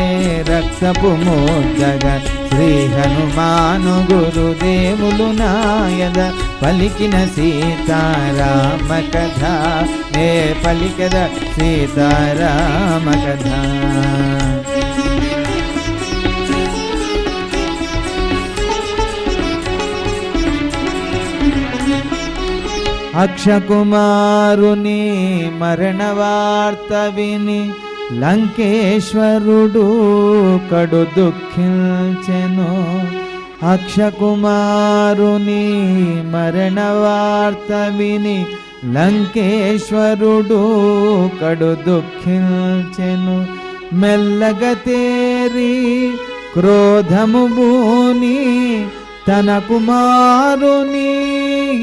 రక్తపు ముద్దగా, శ్రీ హనుమాను గురుదేవులు నాయద పలికిన సీతారామ కథ, నే పలికద సీతారామ కథ. అక్షకుమారుని మరణ వార్త విని లంకేశ్వరుడు కడు దుఃఖించెను, అక్షకుమారుని మరణ వార్త విని లంకేశ్వరుడు కడు దుఃఖించెను, మెల్లగా తేరి క్రోధము బూని తన కుమారుని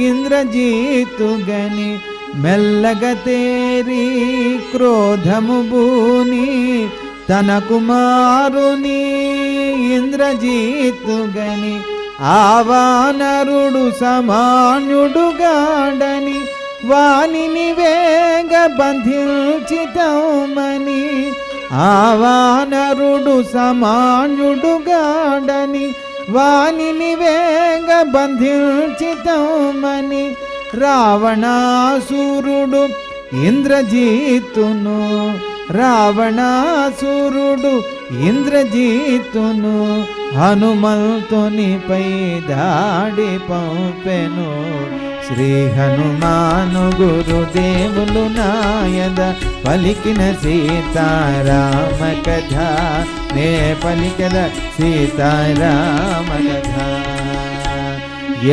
ఇంద్రజీతుగని, మెల్లగా తేరి క్రోధము బూని తన కుమారుని ఇంద్రజీతుగని, ఆవానరుడు సమాన్యుడుగాడని వానిని వేగ బంధించితమని ఆ వానరుడు సమాన్యుడుగాడని వానిని వేగ బంధించితమని రావణాసురుడు ఇంద్రజిత్తును రావణాసురుడు ఇంద్రజిత్తును హనుమంతునిపై దాడి పంపెను శ్రీ హనుమాను గురుదేవులు నాయద పలికిన సీతారామ కథ నే పలికద సీతారామ కథ.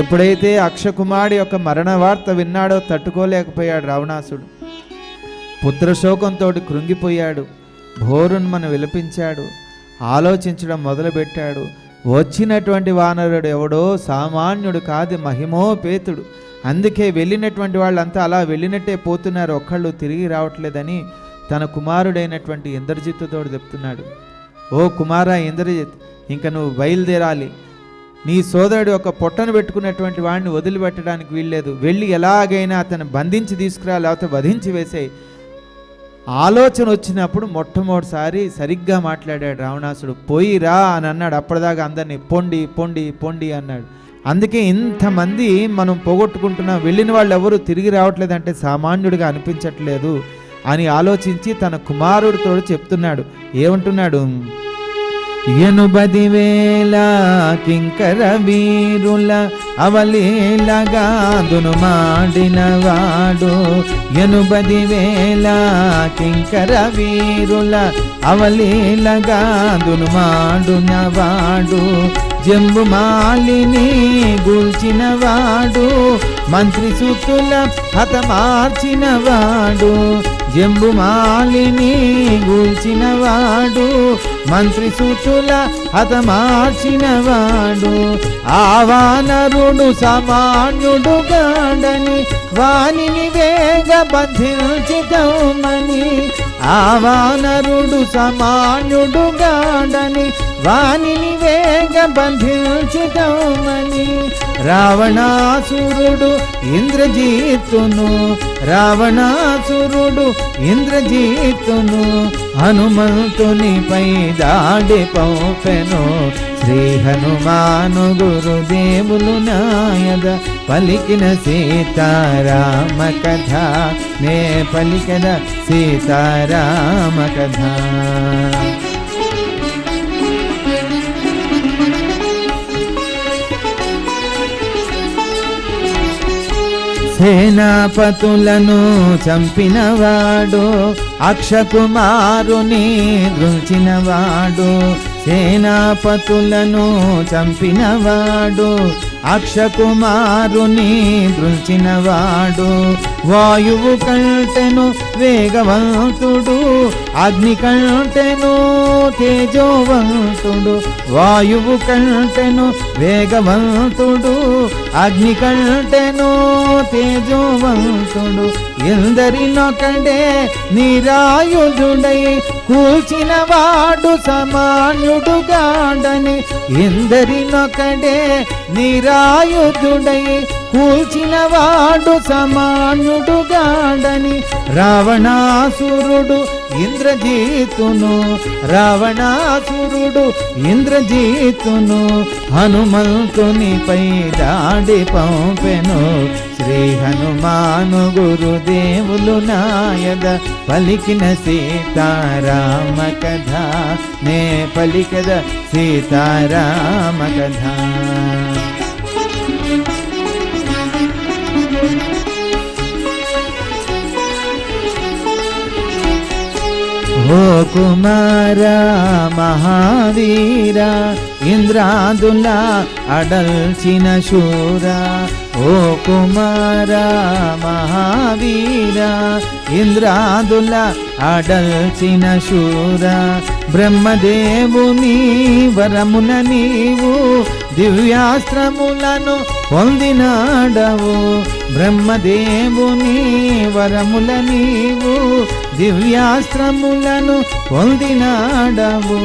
ఎప్పుడైతే అక్షకుమారుడి యొక్క మరణ వార్త విన్నాడో తట్టుకోలేకపోయాడు రావణాసుడు. పుత్రశోకంతో కృంగిపోయాడు. భోరున్మను విలపించాడు. ఆలోచించడం మొదలుపెట్టాడు. వచ్చినటువంటి వానరుడు ఎవడో సామాన్యుడు కాదు, మహిమోపేతుడు. అందుకే వెళ్ళినటువంటి వాళ్ళంతా అలా వెళ్ళినట్టే పోతున్నారు, ఒక్కళ్ళు తిరిగి రావట్లేదని తన కుమారుడైనటువంటి ఇంద్రజిత్తుతో చెప్తున్నాడు. ఓ కుమారా ఇంద్రజిత్, ఇంక నువ్వు బయలుదేరాలి. నీ సోదరుడు ఒక పొట్టను పెట్టుకున్నటువంటి వాడిని వదిలిపెట్టడానికి వీల్లేదు. వెళ్ళి ఎలాగైనా అతను బంధించి తీసుకురా, లేకపోతే వధించి వేసేయి. ఆలోచన వచ్చినప్పుడు మొట్టమొదటిసారి సరిగ్గా మాట్లాడాడు రావణాసుడు. పోయిరా అని అన్నాడు. అప్పటిదాకా అందరినీ పొండి పొండి పొండి అన్నాడు. అందుకే ఇంతమంది మనం పోగొట్టుకుంటున్నాం, వెళ్ళిన వాళ్ళు ఎవరు తిరిగి రావట్లేదంటే సామాన్యుడిగా అనిపించట్లేదు అని ఆలోచించి తన కుమారుడితో చెప్తున్నాడు. ఏమంటున్నాడు? 80,000 కింకర వీరుల అవలీలగాదును మాడినవాడు 80,000 కింకర వీరుల అవలీలగాదును మాడునవాడు జంబు మాలిని గూల్చినవాడు మంత్రి సుతుల హతమార్చినవాడు జంబు మాలిని గూల్చినవాడు మంత్రి సుతుల హతమార్చినవాడు ఆవానరుడు సామాన్యుడు గాడని వానిని వేగ బంధించితమని ఆవానరుడు సామాన్యుడు గాడని వానిని వేగ బంధించితమని రావణాసురుడు ఇంద్రజిత్తును రావణాసురుడు ఇంద్రజిత్తును హనుమంతునిపై దాడి పంపెను శ్రీ హనుమాను గురుదేవులు నాయద పలికిన సీతారామ కథ నే పలికిన సీతారామ కథ సేనాపతులను చంపినవాడు అక్షకుమారుని దృంచినవాడు సేనాపతులను చంపినవాడు అక్షకుమారుని దృంచినవాడు వాయువు కంటెను వేగవంతుడు అగ్ని కంటెను తేజోవంతుడు వాయువు కంటెను వేగవంతుడు అగ్ని కంటెను తేజోవంతుడు ఎందరినొకడే నిరాయుధుడై కూల్చినవాడు సామాన్యుడు గాడని ఎందరినొకడే నిరాయుధుడై కూల్చినవాడు సామాన్యుడు గాడని రావణాసురుడు ఇంద్రజిత్తును రావణాసురుడు ఇంద్రజిత్తును హనుమంతునిపై దాడి పంపెను శ్రీ హనుమాను గురుదేవులు నాయద పలికిన సీతారామ కథ నే పలికద సీతారామ కథ ఓ కుమార మహావీర ఇంద్రాదుల అడల్చిన శూర ఓ కుమార మహావీర ఇంద్రాదుల అడల్చిన శూర బ్రహ్మదేవుని వరమున నీవు దివ్యాస్త్రములను పొందినాడవు బ్రహ్మదేవుని వరముల నీవు దివ్యాస్త్రములను పొందినాడవు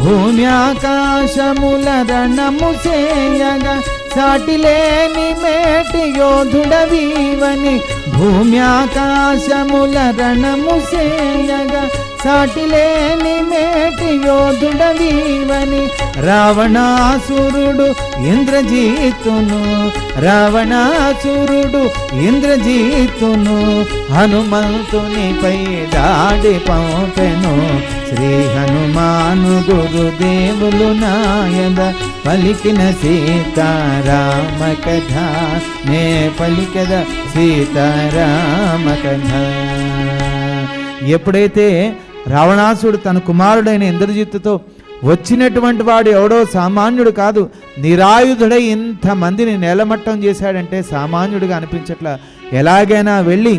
భూమి ఆకాశముల రణము చేయగా సాటిలేని మేటి యోధుడవీవని భూమి ఆకాశముల రణము సేయగా సాటిలేని మేటి యోధుడవీవని రావణాసురుడు ఇంద్రజీతును హనుమంతునిపై దాడి పంపెను శ్రీ హనుమాను గురుదేవులు నాయద పలికిన సీతారామ కథ నే పలికద సీతారామ కథ. ఎప్పుడైతే రావణాసుడు తన కుమారుడైన ఇంద్రజిత్తుతో వచ్చినటువంటి వాడు ఎవడో సామాన్యుడు కాదు, నిరాయుధుడై ఇంతమందిని నేలమట్టం చేశాడంటే సామాన్యుడిగా అనిపించట్లా. ఎలాగైనా వెళ్ళి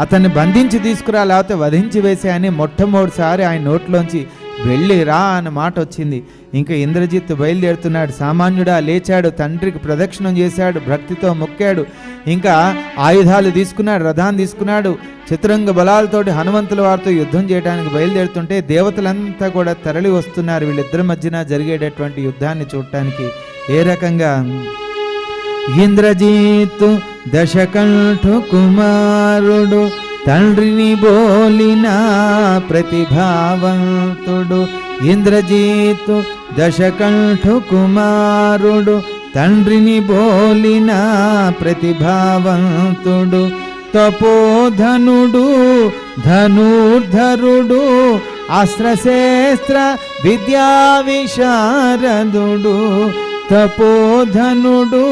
అతన్ని బంధించి తీసుకురా లేకపోతే వధించి వేసేయని మొట్టమొదటిసారి ఆయన నోట్లోంచి వెళ్ళి రా అన్న మాట వచ్చింది. ఇంకా ఇంద్రజిత్తు బయలుదేరుతున్నాడు. సామాన్యుడా లేచాడు, తండ్రికి ప్రదక్షిణం చేశాడు, భక్తితో మొక్కాడు, ఇంకా ఆయుధాలు తీసుకున్నాడు, రథాన్ని తీసుకున్నాడు. చతురంగ బలాలతోటి హనుమంతుల వారితో యుద్ధం చేయడానికి బయలుదేరుతుంటే దేవతలంతా కూడా తరలి వస్తున్నారు వీళ్ళిద్దరి మధ్యన జరిగేటటువంటి యుద్ధాన్ని చూడటానికి. ఏ రకంగా ఇంద్రజిత్తు దశకంఠు కుమారుడు తండ్రిని బోలిన ప్రతిభావంతుడు. ఇంద్రజిత్తు దశకంఠు కుమారుడు తండ్రిని బోలిన ప్రతిభావంతుడు. తపోధనుడు ధనుర్ధరుడు అస్త్రశస్త్ర విద్యా విశారదుడు. తపోధనుడు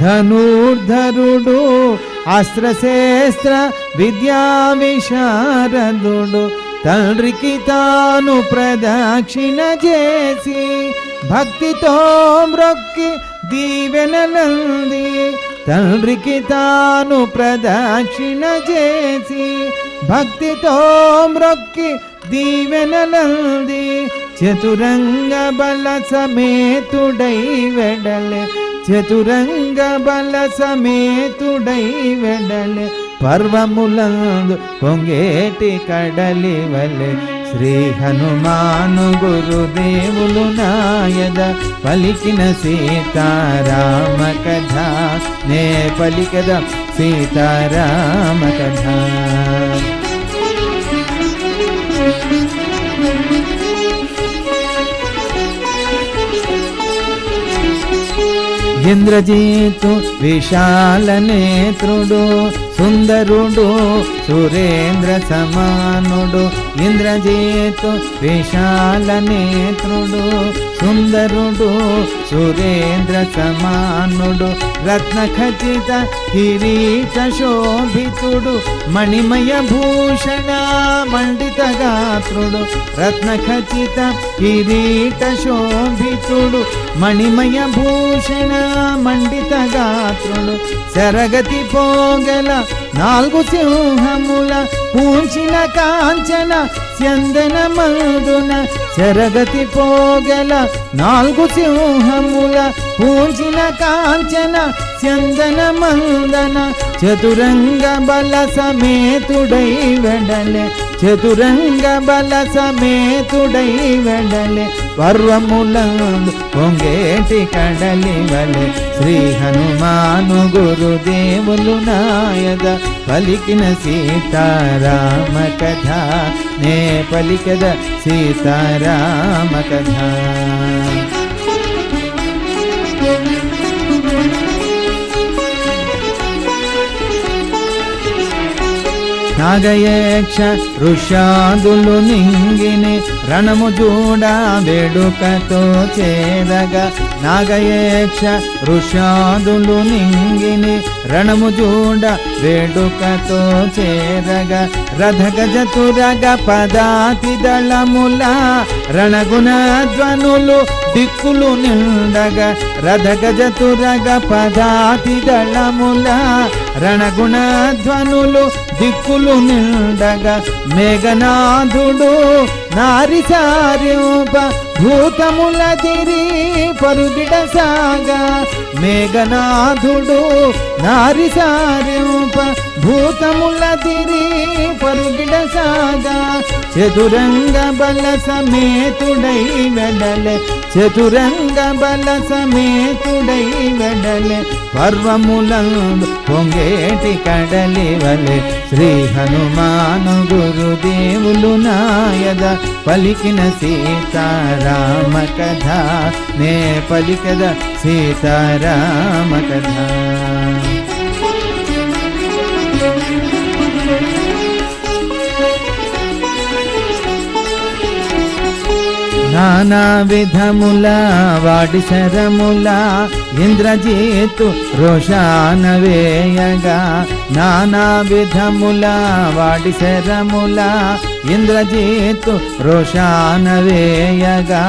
ధనుర్ధరుడు అస్త్రశస్త్ర విద్యా విశారదుడు. తండ్రికి తాను ప్రదక్షిణ చేసి భక్తితో మ్రొక్కి దీవెనలంది. తండ్రికి తాను ప్రదక్షిణ చేసి భక్తితో మ్రొక్కి దీవెనలంది. చతురంగ బల సమేతుడై వెడలే చతురంగ బల సమేతుడై వెడలే పర్వములందు పొంగేటి కడలి వలె శ్రీ హనుమాను గురుదేవులు నాయద పలికిన సీతారామ కథ నే పలికద సీతారామ కథ. ఇంద్రజిత్తు విశాల నేత్రుడు సుందరుడు సురేంద్ర సమానుడు. ఇంద్రజిత్తు విశాల నేత్రుడు సుందరుడు సురేంద్ర సమానుడు. రత్న ఖచిత కిరీట శోభితుడు మణిమయ భూషణ మండిత గాత్రుడు. రత్న ఖచిత కిరీట శోభితుడు మణిమయ భూషణ మండిత గాత్రుడు. శరగతి పోగల 4 సింహముల పూంచిన కాంచన చందన మందున. శరగతి పోగల 4 సింహముల పూంచిన కాంచన చందన మందన. చతురంగ బల సమేతుడై వెడలే చతురంగ బల సమేతుడై వెడలే పర్వములందు పొంగేటి కడలి వలె శ్రీ హనుమాను గురుదేవులు నాయద పలికిన సీతారామ కథ నే పలికద సీతారామ కథ. నాగయక్ష ఋషాదులు నింగిని రణము చూడ వేడుకతో చేరగా. నాగయక్ష ఋషాదులు నింగిని రణము చూడ వేడుకతో చేరగా. రథగజ తురగ పదాతి దళముల రణగుణ ధ్వనులు దిక్కులు నిండగా. రథగజ తురగ పదాతి దళముల రణగుణ ధ్వనులు దిక్కులు నిండగా. మేఘనాథుడు నారి సార్యూప భూతములదిరి పరుగిడ సాగా మేఘనాథుడు నారి సారింప భూతములదిరి పరుగిడ సాగా చతురంగ బల సమేతుడై వెడలె చతురంగ బల సమేతుడై వెడలె పర్వములందు పొంగేటి కడలి వలె శ్రీ హనుమాను గురుదేవులు నాయద పలికిన సీతారామ కథ నే పలికద సీతారామ కథ. నానా విధముల వాడి శరముల ఇంద్రజిత్తు రోషాన వేయగా నానా విధముల వాడి శరముల ఇంద్రజిత్తు రోషాన వేయగా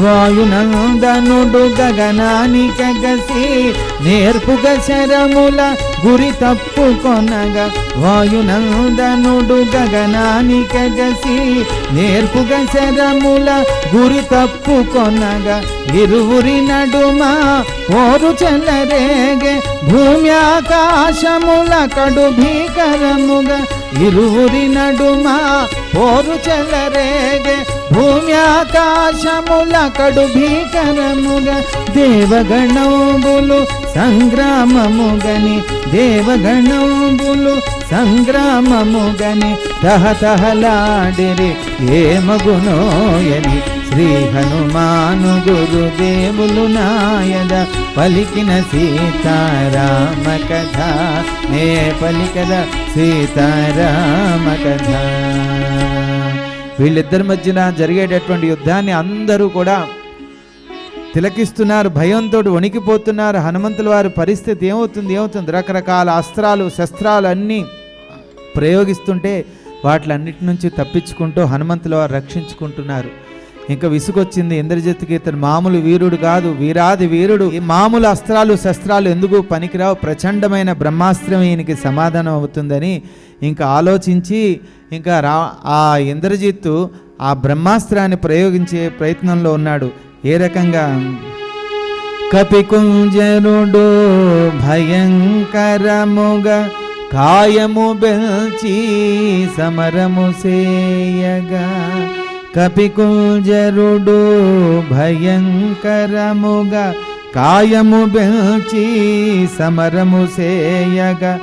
వాయునందనుడు గగనానికెగసి నేర్పుగా శరముల గురి తప్పుకొనగా వాయునందనుడు గగనానికెగసి నేర్పుగా శరముల గురి తప్పుకొనగా ఇరువురి నడుమ ఓరు చెలరేగే భూమి ఆకాశముల కడు భీకరముగా ఇరువురి నడుమ ఓరు చెలరేగే భూమి ఆకాశముల కడు భీకరముగా దేవగణంబులు సంగ్రామముగని దేవగణంబులు సంగ్రామముగని తహతహలాడిరి ఏమగునోయని శ్రీ హనుమాను గురుదేవులు నాయద పలికిన సీతారామ కథ నే పలికద సీతారామ కథ. వీళ్ళిద్దరి మధ్యన జరిగేటటువంటి యుద్ధాన్ని అందరూ కూడా తిలకిస్తున్నారు, భయంతో వణికిపోతున్నారు. హనుమంతుల వారి పరిస్థితి ఏమవుతుంది రకరకాల అస్త్రాలు శస్త్రాలు అన్నీ ప్రయోగిస్తుంటే వాటిలన్నిటి నుంచి తప్పించుకుంటూ హనుమంతుల వారు రక్షించుకుంటున్నారు. ఇంకా విసుగొచ్చింది ఇంద్రజిత్తుకి, ఇతను మామూలు వీరుడు కాదు, వీరాది వీరుడు, ఈ మామూలు అస్త్రాలు శస్త్రాలు ఎందుకు పనికిరావు, ప్రచండమైన బ్రహ్మాస్త్రం ఈయనకి సమాధానం అవుతుందని ఇంకా ఆలోచించి ఇంకా ఆ ఇంద్రజిత్తు ఆ బ్రహ్మాస్త్రాన్ని ప్రయోగించే ప్రయత్నంలో ఉన్నాడు. ఏ రకంగా కపికుంజరుడు భయంకరముగా కాయము బెల్చి సమరము సేయగా కపికుంజరుడు భయంకరముగా కాయము బెల్చి సమరము సేయగా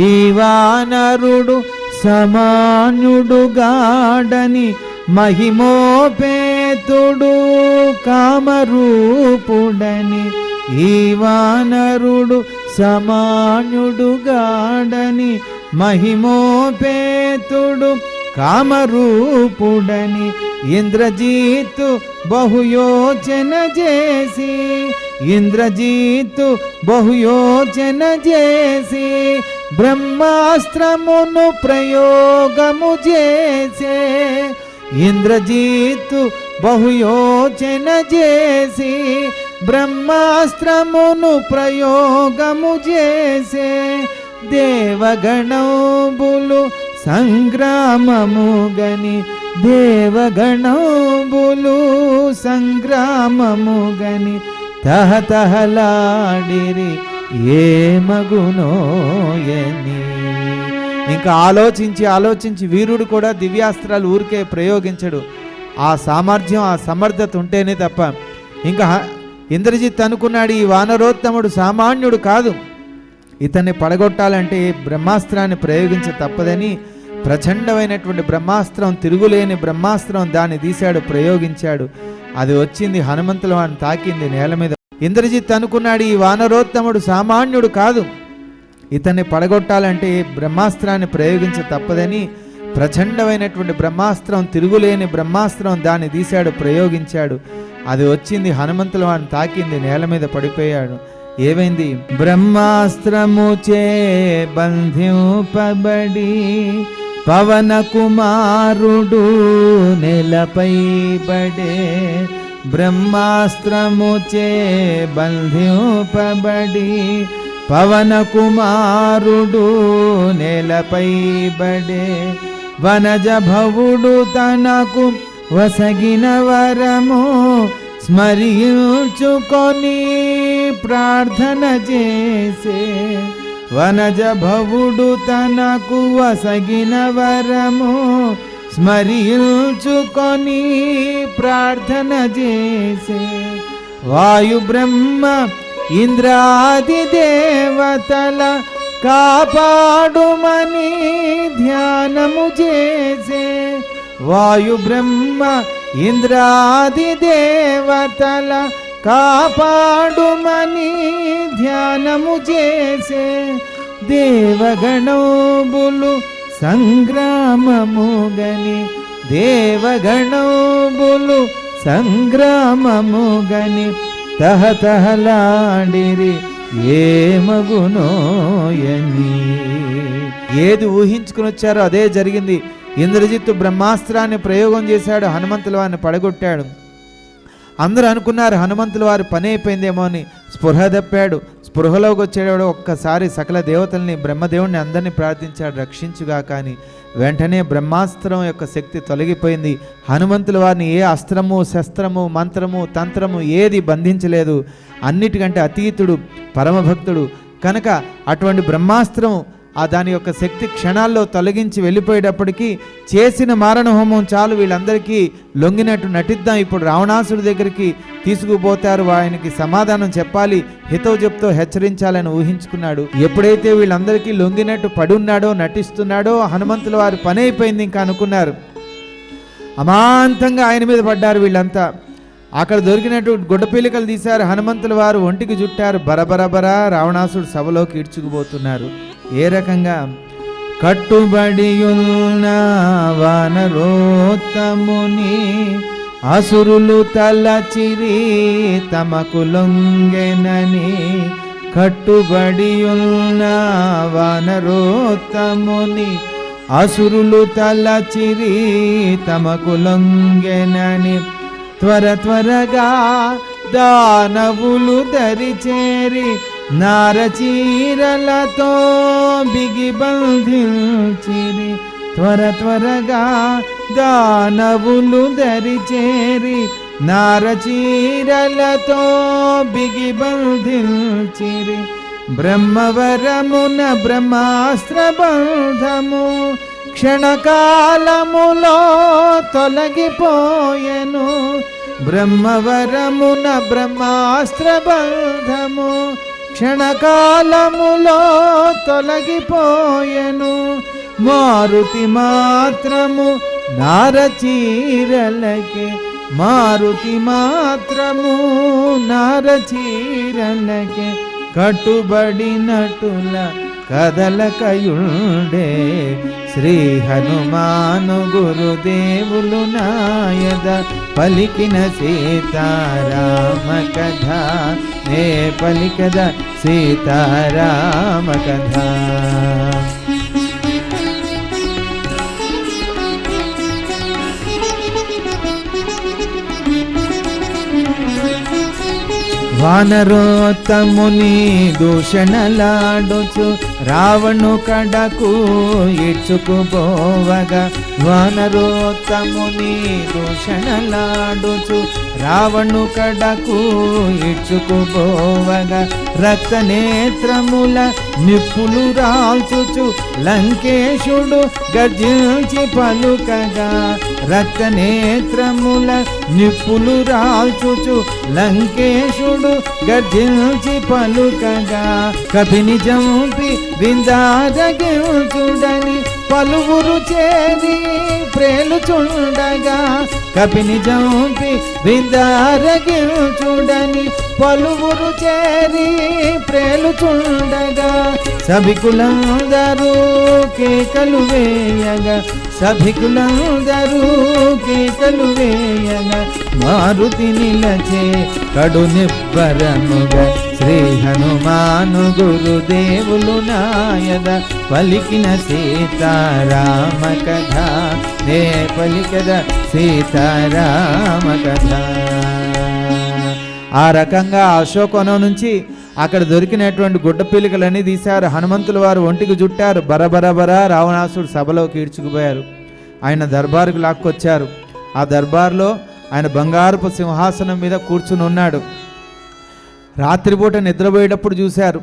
ఈ వానరుడు సమాన్యుడు గాడని మహిమోపేతుడు కామరూపుడని ఈ వానరుడు సమాన్యుడు గాడని మహిమోపేతుడు కామరూపుడని ఇంద్రజిత్తు బహుయోచన చేసి ఇంద్రజిత్తు బహుయోచన చేసి బ్రహ్మాస్త్రమును ప్రయోగము చేసే ఇంద్రజిత్తు బహుయోచన చేసి బ్రహ్మాస్త్రమును ప్రయోగము చేసే దేవగణంబులు సంగ్రామముగని దేవగణంబులు సంగ్రామముగని తహతహలాడిరి ఏమగునోయని. ఇంకా ఆలోచించి వీరుడు కూడా దివ్యాస్త్రాలు ఊరికే ప్రయోగించడు. ఆ సామర్థ్యం ఆ సమర్థత ఉంటేనే తప్ప. ఇంకా ఇంద్రజిత్ అనుకున్నాడు, ఈ వానరోత్తముడు సామాన్యుడు కాదు, ఇతన్ని పడగొట్టాలంటే బ్రహ్మాస్త్రాన్ని ప్రయోగించ తప్పదని ప్రచండమైనటువంటి బ్రహ్మాస్త్రం, తిరుగులేని బ్రహ్మాస్త్రం దాన్ని తీశాడు, ప్రయోగించాడు. అది వచ్చింది హనుమంతుల వారిని తాకింది నేల మీద. ఇంద్రజిత్ అనుకున్నాడు, ఈ వానరోత్తముడు సామాన్యుడు కాదు, ఇతన్ని పడగొట్టాలంటే బ్రహ్మాస్త్రాన్ని ప్రయోగించ తప్పదని ప్రచండమైనటువంటి బ్రహ్మాస్త్రం, తిరుగులేని బ్రహ్మాస్త్రం దాన్ని తీశాడు, ప్రయోగించాడు. అది వచ్చింది హనుమంతుల వారిని తాకింది నేల మీద పడిపోయాడు. ఏమైంది? బ్రహ్మాస్త్రము చే బంధింపబడి పవన కుమారుడు నేలపై బడే. బ్రహ్మాస్త్రము చే బంధింపబడి పవన కుమారుడు నేలపై బడే. వనజ భవుడు తనకు వసగిన వరము స్మరించుకొని ప్రార్థన చేసే వనజ భవుడు తనకు వసగిన వరము స్మరించుకొని ప్రార్థన చేసే వాయు బ్రహ్మ ఇంద్రాది దేవతల కాపాడుమని ధ్యానము చేసే వాయు బ్రహ్మ ఇంద్రాది దేవతల కాపాడుమని ధ్యానము చేసే దేవగణోబులు సంగ్రామముగని దేవగణోబులు సంగ్రామముగని తహతహలాడిరి ఏమగునోయని. ఏది ఊహించుకుని వచ్చారో అదే జరిగింది. ఇంద్రజిత్తు బ్రహ్మాస్త్రాన్ని ప్రయోగం చేశాడు, హనుమంతుల వారిని పడగొట్టాడు. అందరూ అనుకున్నారు హనుమంతుల వారి పని అయిపోయిందేమో అని. స్పృహ తప్పాడు. స్పృహలోకి వచ్చేవాడు ఒక్కసారి సకల దేవతల్ని బ్రహ్మదేవుడిని అందరినీ ప్రార్థించాడు, రక్షించుగా. కానీ వెంటనే బ్రహ్మాస్త్రం యొక్క శక్తి తొలగిపోయింది. హనుమంతుల వారిని ఏ అస్త్రము శస్త్రము మంత్రము తంత్రము ఏది బంధించలేదు. అన్నిటికంటే అతీతుడు, పరమభక్తుడు కనుక అటువంటి బ్రహ్మాస్త్రం దాని యొక్క శక్తి క్షణాల్లో తొలగించి వెళ్ళిపోయేటప్పటికీ చేసిన మారణ హోమం చాలు, వీళ్ళందరికీ లొంగినట్టు నటిద్దాం, ఇప్పుడు రావణాసుడి దగ్గరికి తీసుకుపోతారు, ఆయనకి సమాధానం చెప్పాలి, హితవు చెప్తూ హెచ్చరించాలని ఊహించుకున్నాడు. ఎప్పుడైతే వీళ్ళందరికీ లొంగినట్టు పడున్నాడో నటిస్తున్నాడో హనుమంతుల వారి పని అయిపోయింది ఇంకా అనుకున్నారు. అమాంతంగా ఆయన మీద పడ్డారు వీళ్ళంతా. అక్కడ దొరికినట్టు గుడ్డపీలికలు తీశారు, హనుమంతుల వారు ఒంటికి చుట్టారు. బరబరబరా రావణాసుడు సభలోకి ఈడ్చుకుపోతున్నారు. ఏ రకంగా? కట్టుబడియున్న వానరోత్తముని అసురులు తలచిరి తమకు లొంగెనని. కట్టుబడియున్న వానరోత్తముని అసురులు తలచిరి తమకు లొంగెనని. త్వరగా దానవులు దరిచేరి నారచీరలతో బిగి బంధించిరి. త్వరగా దానవులు దరిచేరి నారచీరలతో బిగి బంధించిరి. బ్రహ్మవరమున బ్రహ్మాస్త్ర బంధము క్షణకాలములో తొలగిపోయెను. బ్రహ్మవరమున బ్రహ్మాస్త్ర బంధము క్షణకాలములో తొలగిపోయెను. మారుతి మాత్రము నారచీరలకే, మారుతి మాత్రము నారచీరలకే కట్టుబడినటుల కదలకయుండే. శ్రీ హనుమాను గురుదేవులు నాయద పలికిన సీతారామ కథ, నే పలికద సీతారామ కథ. వానరోత్తముని దూషణలాడుచు రావణు కడకు ఇడ్చుకుపోవగా. వానరోత్తముని దూషణలాడుచు రావణు కడకు ఇడ్చుకుపోవగా. రక్తనేత్రముల నిప్పులు రాల్చుచు లంకేశుడు గర్జించి పలుకగా. రక్తనేత్రముల నిప్పులు రాల్చుచు లంకేశుడు గర్జించి పలుకగా. కపిని చంపి విందారగించుడని పలువురు చేరి ప్రేలుచుండగా. కపిని చంపి విందారగించుడని పలువురు చేరి ప్రేలుచుండగా. సభికులందరూ కేకలు వేయగా, సభికులందరూ కేకలు వేయగా. మారుతి నిలచే కడు నిబ్బరముగా. శ్రీ హనుమాను గురుదేవులు నాయద పలికిన సీతారామ కథ, నే పలికద సీతారామ కథ. ఆ రకంగా అశోకవనం నుంచి అక్కడ దొరికినటువంటి గుడ్డపీలికలన్నీ తీశారు. హనుమంతుల వారు ఒంటికి చుట్టారు. బరబరబరా రావణాసుడు సభలోకి ఈడ్చుకుపోయారు. ఆయన దర్బారుకు లాక్కొచ్చారు. ఆ దర్బార్లో ఆయన బంగారపు సింహాసనం మీద కూర్చుని ఉన్నాడు. రాత్రిపూట నిద్రపోయేటప్పుడు చూశారు,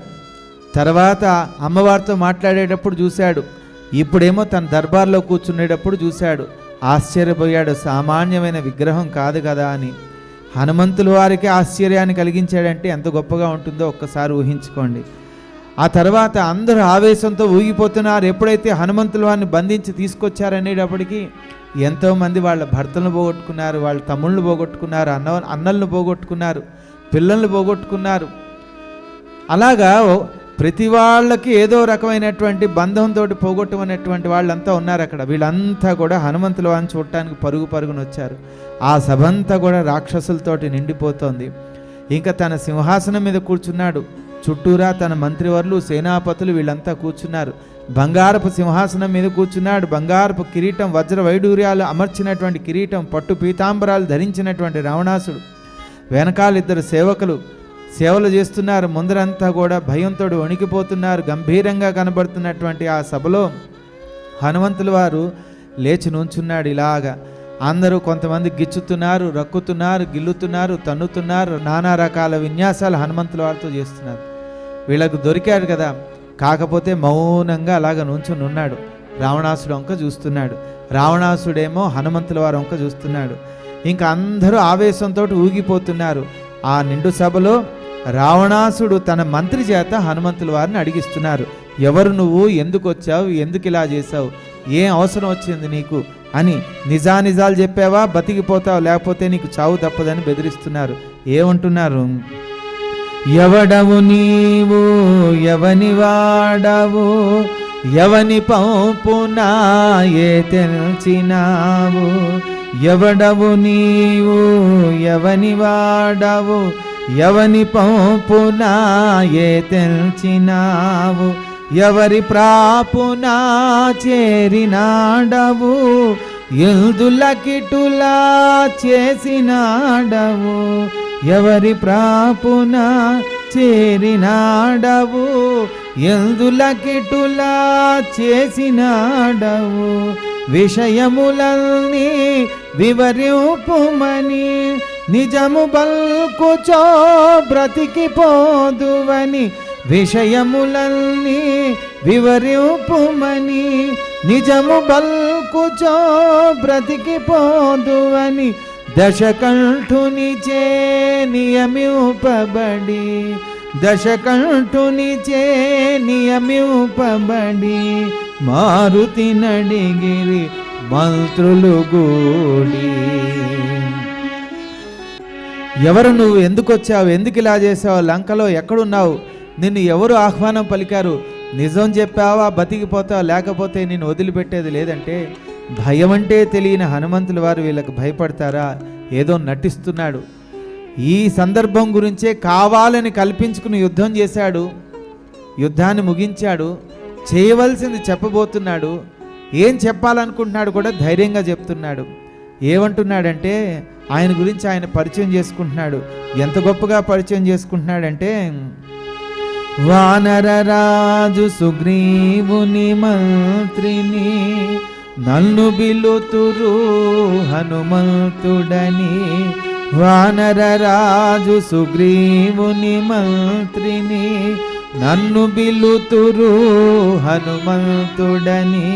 తర్వాత అమ్మవారితో మాట్లాడేటప్పుడు చూశాడు, ఇప్పుడేమో తన దర్బార్లో కూర్చునేటప్పుడు చూశాడు. ఆశ్చర్యపోయాడు, సామాన్యమైన విగ్రహం కాదు కదా అని. హనుమంతుల వారికి ఆశ్చర్యాన్ని కలిగించాడంటే ఎంత గొప్పగా ఉంటుందో ఒక్కసారి ఊహించుకోండి. ఆ తర్వాత అందరూ ఆవేశంతో ఊగిపోతున్నారు. ఎప్పుడైతే హనుమంతుల వారిని బంధించి తీసుకొచ్చారనేటప్పటికీ ఎంతోమంది వాళ్ళ భర్తలను పోగొట్టుకున్నారు, వాళ్ళ తమ్ముళ్ళను పోగొట్టుకున్నారు, అన్నలను పోగొట్టుకున్నారు, పిల్లల్ని పోగొట్టుకున్నారు. అలాగా ప్రతి వాళ్ళకి ఏదో రకమైనటువంటి బంధంతో పోగొట్టమనేటువంటి వాళ్ళంతా ఉన్నారు అక్కడ. వీళ్ళంతా కూడా హనుమంతుల వారిని చూడటానికి పరుగు పరుగున వచ్చారు. ఆ సభంతా కూడా రాక్షసులతోటి నిండిపోతోంది. ఇంకా తన సింహాసనం మీద కూర్చున్నాడు. చుట్టూరా తన మంత్రివర్లు, సేనాపతులు వీళ్ళంతా కూర్చున్నారు. బంగారపు సింహాసనం మీద కూర్చున్నాడు. బంగారపు కిరీటం, వజ్ర వైడూర్యాలు అమర్చినటువంటి కిరీటం, పట్టు పీతాంబరాలు ధరించినటువంటి రావణాసుడు. వెనకాల ఇద్దరు సేవకులు సేవలు చేస్తున్నారు. ముందరంతా కూడా భయంతో వణికిపోతున్నారు. గంభీరంగా కనబడుతున్నటువంటి ఆ సభలో హనుమంతుల వారు లేచి నుంచున్నాడు. ఇలాగా అందరూ కొంతమంది గిచ్చుతున్నారు, రక్కుతున్నారు, గిల్లుతున్నారు, తన్నుతున్నారు, నానా రకాల విన్యాసాలు హనుమంతుల వారితో చేస్తున్నారు. వీళ్ళకు దొరికాడు కదా, కాకపోతే మౌనంగా అలాగ నుంచుని ఉన్నాడు. రావణాసుడు వంక చూస్తున్నాడు. రావణాసుడేమో హనుమంతుల వారి వంక చూస్తున్నాడు. ఇంకా అందరూ ఆవేశంతో ఊగిపోతున్నారు. ఆ నిండు సభలో రావణాసుడు తన మంత్రి చేత హనుమంతుల వారిని అడిగిస్తున్నారు. ఎవరు నువ్వు, ఎందుకు వచ్చావు, ఎందుకు ఇలా చేశావు, ఏం అవసరం వచ్చింది నీకు అని. నిజానిజాలు చెప్పావా బతికిపోతావు, లేకపోతే నీకు చావు తప్పదని బెదిరిస్తున్నారు. ఏమంటున్నారు? ఎవడవు నీవు, ఎవని వాడవు, ఎవని పంపునా ఏ తెలిచినావు, ఎవడవు నీవు, ఎవని వాడవు, ఎవని పంపునా ఏ తెలిచినావు, ఎవరి ప్రాపునా చేరినాడవు, ఎల్దులకిటులా చేసినాడవు, ఎవరి ప్రాపునా చేరినాడవు, ఎల్దులకిటులా చేసినాడవు, విషయములన్నీ వివరింపుమని నిజము బల్కుచో బ్రతికిపోదువని, విషయములన్నీ వివరింపుమని నిజము బల్కుచో బ్రతికిపోదువని, దశకంఠునిచే నియమింపబడి, దశకంఠునిచే నియమింపబడి, మారుతి నడిగిరి మంత్రులు గూడి. ఎవరు నువ్వు, ఎందుకు వచ్చావు, ఎందుకు ఇలా చేసావు, లంకలో ఎక్కడున్నావు, నిన్ను ఎవరు ఆహ్వానం పలికారు, నిజం చెప్పావా బతికిపోతావు, లేకపోతే నేను వదిలిపెట్టేది లేదంటే. భయం అంటే తెలియని హనుమంతుల వారు వీళ్ళకి భయపడతారా? ఏదో నటిస్తున్నాడు. ఈ సందర్భం గురించే కావాలని కల్పించుకుని యుద్ధం చేశాడు. యుద్ధాన్ని ముగించాడు. చేయవలసింది చెప్పబోతున్నాడు. ఏం చెప్పాలనుకుంటున్నాడు కూడా ధైర్యంగా చెప్తున్నాడు. ఏమంటున్నాడంటే ఆయన గురించి ఆయన పరిచయం చేసుకుంటున్నాడు. ఎంత గొప్పగా పరిచయం చేసుకుంటున్నాడంటే, వానరరాజు సుగ్రీవుని మంత్రిని నన్ను బిలుతురు హనుమంతుడని, వానరరాజు సుగ్రీవుని మంత్రిని నన్ను బిలుతురు హనుమంతుడని,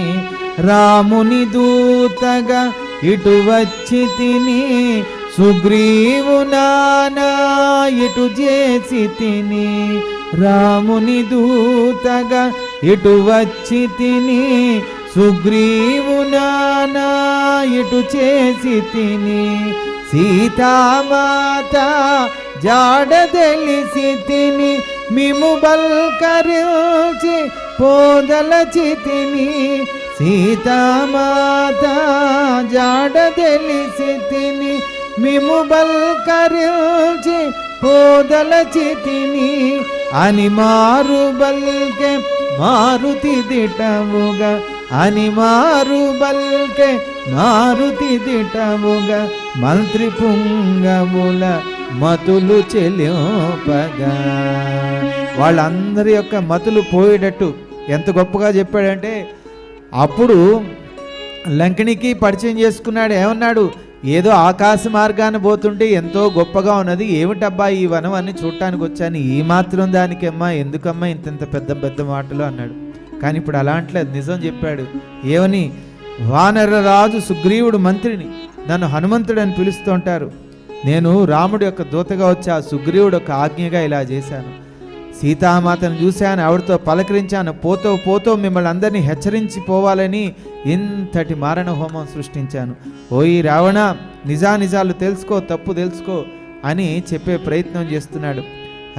రాముని దూతగా ఇటు వచ్చి తిని, సుగ్రీవు నానా ఇటు చేసి తిని, రాముని దూతగా ఇటు వచ్చి తిని, సుగ్రీవు నానా ఇటు చేసి తిని, సీతామాత జాడ తెలిసి తిని, మిము బల్కరించి పోదలచి తిని, సీతామాత జాడ తెలిసి తిని, మిము బల్కరించి పోదలచి తిని అని మారు బల్కె మారుతి దిటవుగా, అని మారు బల్కె మారుతి దిటవుగా, మంత్రి పుంగముల మతులు చెలింపగా. వాళ్ళందరి యొక్క మతులు పోయేటట్టు ఎంత గొప్పగా చెప్పాడంటే, అప్పుడు లంకిణికి పరిచయం చేసుకున్నాడు. ఏమన్నాడు? ఏదో ఆకాశ మార్గాన్ని పోతుంటే ఎంతో గొప్పగా ఉన్నది, ఏమిటబ్బా ఈ వనం అని చూడటానికి వచ్చాను, ఈ మాత్రం దానికమ్మా ఎందుకమ్మా ఇంత పెద్ద పెద్ద మాటలు అన్నాడు. కానీ ఇప్పుడు అలాంట్లేదు, నిజం చెప్పాడు. ఏమని? వానరరాజు సుగ్రీవుడు మంత్రిని, నన్ను హనుమంతుడు అని పిలుస్తుంటారు. నేను రాముడి యొక్క దూతగా వచ్చి ఆ సుగ్రీవుడు యొక్క ఆజ్ఞగా ఇలా చేశాను. సీతామాతను చూశాను, ఆవిడతో పలకరించాను, పోతో మిమ్మల్ని అందరినీ హెచ్చరించి పోవాలని ఇంతటి మారణ హోమం సృష్టించాను. ఓయి రావణ, నిజాలు తెలుసుకో, తప్పు తెలుసుకో అని చెప్పే ప్రయత్నం చేస్తున్నాడు.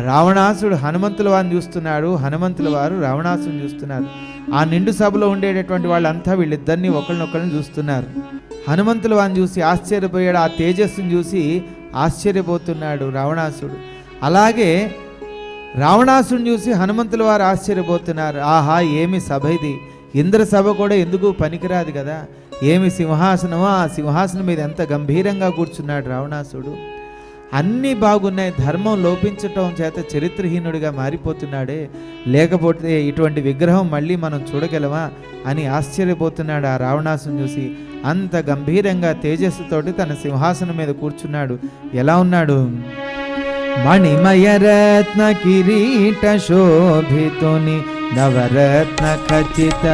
రావణాసుడు హనుమంతుల వారిని చూస్తున్నాడు, హనుమంతుల వారు రావణాసుని చూస్తున్నారు. ఆ నిండు సభలో ఉండేటటువంటి వాళ్ళంతా వీళ్ళిద్దరినీ ఒకరినొకరిని చూస్తున్నారు. హనుమంతుల వారిని చూసి ఆశ్చర్యపోయాడు, ఆ తేజస్సును చూసి ఆశ్చర్యపోతున్నాడు రావణాసుడు. అలాగే రావణాసుని చూసి హనుమంతుల వారు ఆశ్చర్యపోతున్నారు. ఆహా, ఏమి సభ ఇది, ఇంద్ర సభ కూడా ఎందుకు పనికిరాదు కదా, ఏమి సింహాసనమో, ఆ సింహాసనం మీద ఎంత గంభీరంగా కూర్చున్నాడు రావణాసుడు. అన్నీ బాగున్నాయి, ధర్మం లోపించటం చేత చరిత్రహీనుడిగా మారిపోతున్నాడే, లేకపోతే ఇటువంటి విగ్రహం మళ్ళీ మనం చూడగలమా అని ఆశ్చర్యపోతున్నాడు ఆ రావణాసుని చూసి. అంత గంభీరంగా తేజస్సుతోటి తన సింహాసనం మీద కూర్చున్నాడు. ఎలా ఉన్నాడు? మణిమయ రత్న కిరీట శోభితుని నవరత్న ఖచిత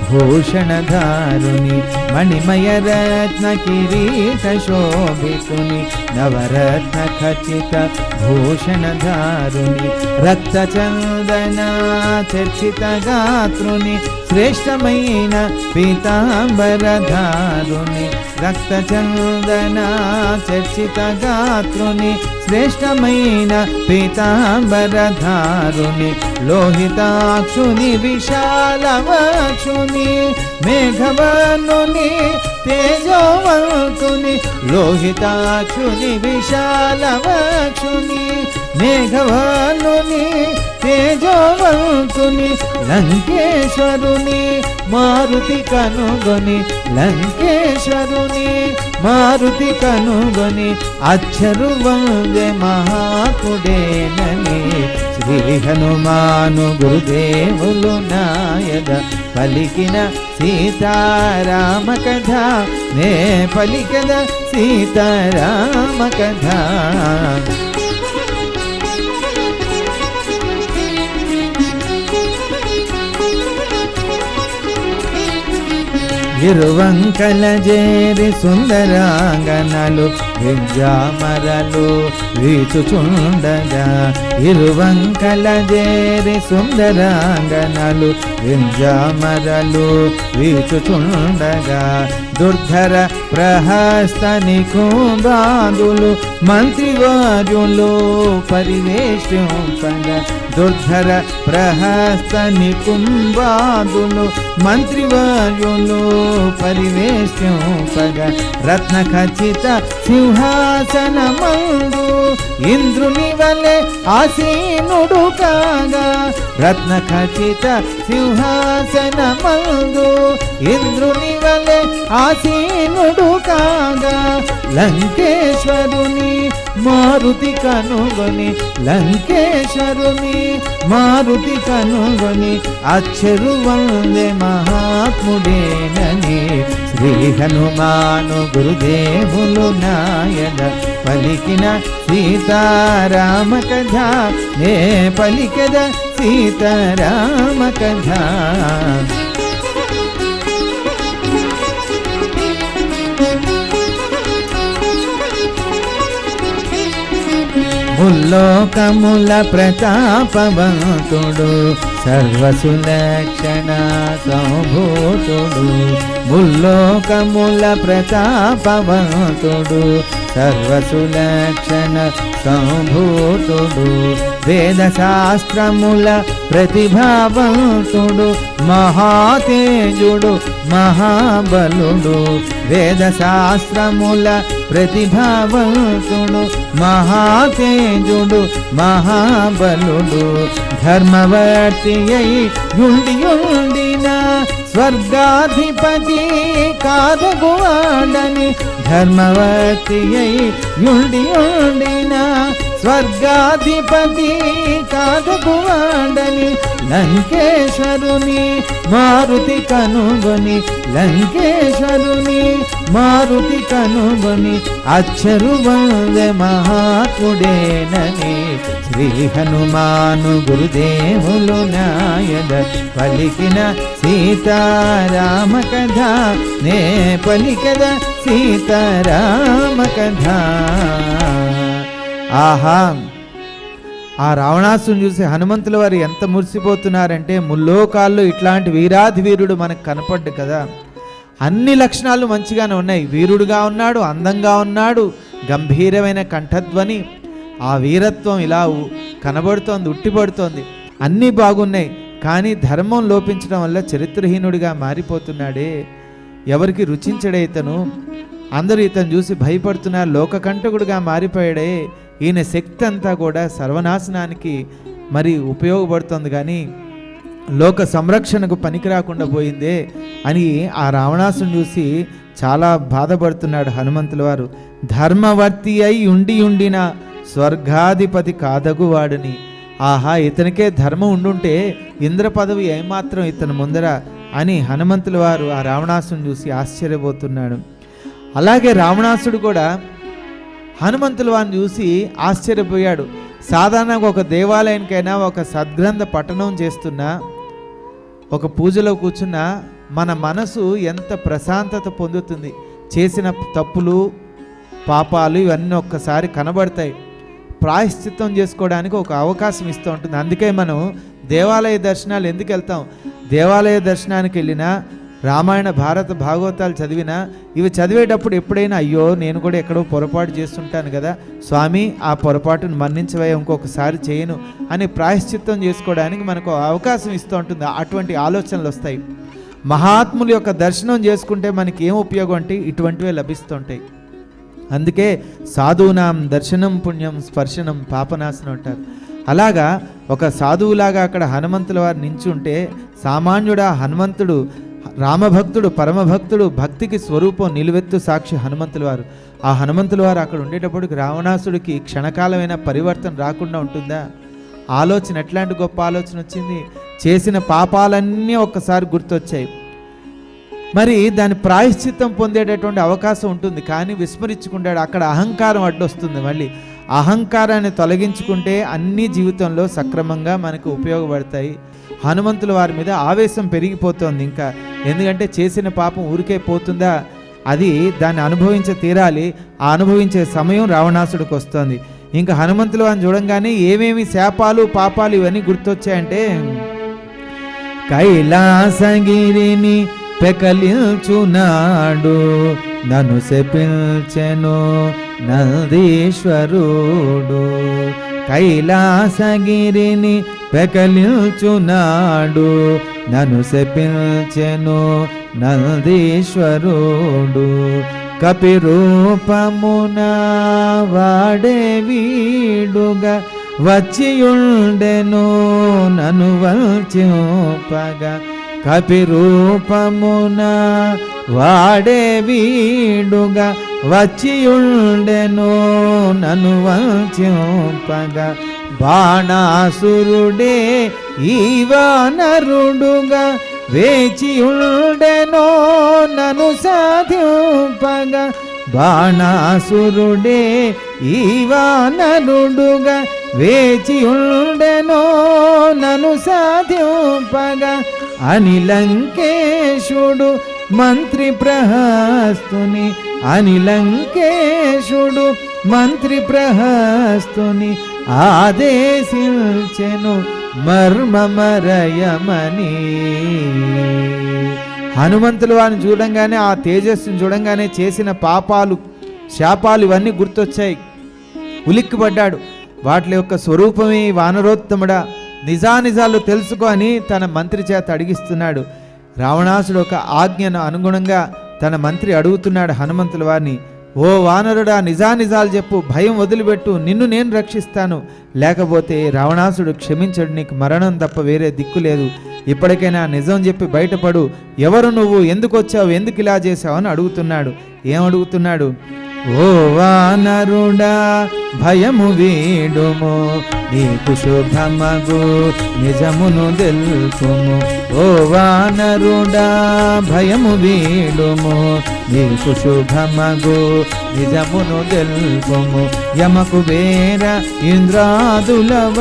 భూషణధారుని, మణిమయ రత్న కిరీట శోభితుని నవరత్న ఖచిత భూషణధారుని, రక్త చందన చర్చిత గాత్రుని శ్రేష్టమైన పీతాంబరధారుని, రక్త చందన చర్చిత గాత్రుని శ్రేష్టమైన పీతాంబరధారుని, లోహితాక్షుని విశాలవక్షుని మేఘవర్ణుని తేజోవంతుని, లోహితాక్షుని విశాలవక్షుని మేఘవర్ణుని తేజోవంతుని, లంకేశ్వరుని మారుతి కనుగొని, లంకేశ్వరుని మారుతి కనుగొని అచ్చరు వందే మహాత్ముడేనని, శ్రీ హనుమాను గురుదేవులు నాయద పలికిన సీతారామ కథ, నే పలికద సీతారామ కథ. ఇరువంకల జేరి సుందరాంగనలు విద్యామరలు వీచుచుండగా, ఇరువంకల జేరి సుందరాంగనలు విద్యామరలు వీచుచుండగా, దుర్ధర ప్రహస్తని కుంభాదులు మంత్రివార్యులు పరివేషింపగా, దుర్ధర ప్రహస్తని కుంభాదులు మంత్రివార్యులు పరివేషింపగా, రత్న ఖచిత సింహాసనమందు ఇంద్రుని వలె ఆసీనుడు కాగా, రత్న ఖచిత సింహాసనమందు ఇంద్రుని వలె ఆసీనుడు కాగా, లంకేశ్వరుని మారుతి కనుగొని, లంకేశ్వరుని మారుతి కనుగొని అచ్చరు వందే మహాత్ముడేనని, శ్రీ హనుమాను గురుదేవులు నాయన పలికిన సీతారామ కథ, నే పలికద సీతారామ కథ. ముల్లోకముల ప్రతాపవంతుడు సర్వసులక్షణ సంభూతుడు, ముల్లోకముల ప్రతాపవంతుడు సర్వసులక్షణ సంభూతుడు, వేద శాస్త్రముల ప్రతిభావంతుడు మహాతేజుడు మహాబలుడు, వేద శాస్త్రముల ప్రతిభావంతుడు మహాతేజుడు మహాబలుడు, ధర్మవర్తి అయి యుండిన స్వర్గాధిపతి కాదగువాడని, ధర్మవర్తి అయి యుండిన స్వర్గాధిపతి కాదగువాడని లంకేశ్వరుని మారుతి కనుగొని లంకేశ్వరుని మారుతి కనుగొని అచ్చరు వందే మహాత్ముడేనని శ్రీ హనుమాను గురుదేవులు నాయద పలికిన సీతారామ కథ నే పలికద సీతారామ కథ. ఆహా, ఆ రావణాసుని చూసి హనుమంతుల వారు ఎంత మురిసిపోతున్నారంటే, ముల్లోకాల్లో ఇట్లాంటి వీరాధి వీరుడు మనకు కనపడ్డు కదా. అన్ని లక్షణాలు మంచిగానే ఉన్నాయి. వీరుడుగా ఉన్నాడు, అందంగా ఉన్నాడు, గంభీరమైన కంఠధ్వని, ఆ వీరత్వం ఇలా కనబడుతోంది, ఉట్టిపడుతోంది, అన్నీ బాగున్నాయి. కానీ ధర్మం లోపించడం వల్ల చరిత్రహీనుడిగా మారిపోతున్నాడే. ఎవరికి రుచించడే ఇతను. అందరూ ఇతను చూసి భయపడుతున్నారు. లోకకంటకుడుగా మారిపోయాడే. ఈయన శక్తి అంతా కూడా సర్వనాశనానికి మరి ఉపయోగపడుతుంది, కానీ లోక సంరక్షణకు పనికి రాకుండా పోయిందే అని ఆ రావణాసుని చూసి చాలా బాధపడుతున్నాడు హనుమంతుల వారు. ధర్మవర్తి అయి ఉండిన స్వర్గాధిపతి కాదగువాడని. ఆహా, ఇతనికే ధర్మం ఉండుంటే ఇంద్ర పదవి ఏమాత్రం ఇతను ముందర అని హనుమంతుల వారు ఆ రావణాసుని చూసి ఆశ్చర్యపోతున్నాడు. అలాగే రావణాసుడు కూడా హనుమంతుల వారిని చూసి ఆశ్చర్యపోయాడు. సాధారణంగా ఒక దేవాలయానికైనా ఒక సద్గ్రంథ పఠనం చేస్తున్నా, ఒక పూజలో కూర్చున్నా మన మనసు ఎంత ప్రశాంతత పొందుతుంది. చేసిన తప్పులు పాపాలు ఇవన్నీ ఒక్కసారి కనబడతాయి. ప్రాయశ్చిత్తం చేసుకోవడానికి ఒక అవకాశం ఇస్తూ ఉంటుంది. అందుకే మనం దేవాలయ దర్శనాలు ఎందుకు వెళ్తాం? దేవాలయ దర్శనానికి వెళ్ళినా, రామాయణ భారత భాగవతాలు చదివినా, ఇవి చదివేటప్పుడు ఎప్పుడైనా అయ్యో నేను కూడా ఎక్కడో పొరపాటు చేస్తుంటాను కదా, స్వామి ఆ పొరపాటును మన్నించవే, ఇంకొకసారి చేయను అని ప్రాయశ్చిత్తం చేసుకోవడానికి మనకు అవకాశం ఇస్తూ ఉంటుంది. అటువంటి ఆలోచనలు వస్తాయి. మహాత్ముల యొక్క దర్శనం చేసుకుంటే మనకి ఏం ఉపయోగం అంటే ఇటువంటివే లభిస్తుంటాయి. అందుకే సాధువునాం దర్శనం పుణ్యం స్పర్శనం పాపనాశనం అంటారు. అలాగా ఒక సాధువులాగా అక్కడ హనుమంతుల వారు నించుంటే, సామాన్యుడా హనుమంతుడు రామభక్తుడు, పరమభక్తుడు, భక్తికి స్వరూపం, నిలువెత్తు సాక్షి హనుమంతుల వారు. ఆ హనుమంతుల వారు అక్కడ ఉండేటప్పటికి రావణాసుడికి క్షణకాలమైన పరివర్తన రాకుండా ఉంటుందా? ఆలోచన ఎట్లాంటి గొప్ప ఆలోచన వచ్చింది. చేసిన పాపాలన్నీ ఒక్కసారి గుర్తొచ్చాయి. మరి దాని ప్రాయశ్చిత్తం పొందేటటువంటి అవకాశం ఉంటుంది, కానీ విస్మరించుకుంటాడు. అక్కడ అహంకారం అడ్డొస్తుంది. మళ్ళీ అహంకారాన్ని తొలగించుకుంటే అన్ని జీవితంలో సక్రమంగా మనకు ఉపయోగపడతాయి. హనుమంతుల వారి మీద ఆవేశం పెరిగిపోతుంది ఇంకా. ఎందుకంటే చేసిన పాపం ఊరికే పోతుందా? అది దాన్ని అనుభవించే తీరాలి. ఆ అనుభవించే సమయం రావణాసుడికి వస్తుంది. ఇంకా హనుమంతుల వారిని చూడంగానే ఏమేమి శాపాలు పాపాలు ఇవన్నీ గుర్తొచ్చాయంటే, కైలాసగిరిని పెకలిల్చునాడు నన్ను శపించెను నందీశ్వరుడు. కైలాసగిరిని పెకలిల్చునాడు నన్ను శపించెను నందీశ్వరుడు. కపిరూపమున వాడే వీడుగా వచ్చియుండెను నన్ను వల్చింపగా. కపిరూపమున వాడే వీడుగా వచ్చియుండెను నన్ను వల్చింపగా. బాణాసురుడే ఈ వానరుడుగా వేచియుండెనో నన్ను సాధింపగా. బాణాసురుడే ఈ వానరుడుగా వేచియుండెనో నన్ను సాధింపగా. అని లంకేశుడు మంత్రి ప్రహస్తుని, అని లంకేశుడు మంత్రి ప్రహస్తుని ఆదేశించెను మర్మమరయమని. హనుమంతుల వారిని చూడంగానే, ఆ తేజస్సును చూడంగానే చేసిన పాపాలు శాపాలు ఇవన్నీ గుర్తొచ్చాయి. ఉలిక్కిపడ్డాడు. వాటి యొక్క స్వరూపమే వానరోత్తముడా, నిజానిజాలు తెలుసుకో అని తన మంత్రి చేత అడిగిస్తున్నాడు. రావణాసుడు ఒక ఆజ్ఞను అనుగుణంగా తన మంత్రి అడుగుతున్నాడు హనుమంతుల వారిని, ఓ వానరుడా నిజానిజాలు చెప్పు, భయం వదిలిపెట్టు, నిన్ను నేను రక్షిస్తాను, లేకపోతే రావణాసుడు క్షమించడు, నీకు మరణం తప్ప వేరే దిక్కు లేదు. ఇప్పటికైనా నిజం చెప్పి బయటపడు, ఎవరు నువ్వు, ఎందుకు వచ్చావు, ఎందుకు ఇలా చేశావు అని అడుగుతున్నాడు. ఏమడుగుతున్నాడు? ఓ వానరుడా భయము వీడుము, నీకు శుభమగు నిజమును తెలుపుము. ఓ వానరుడా భయము వీడుము, నీకు శుభమగు నిజమును తెలుపుము. యమకు వేర ఇంద్రాదులవరేని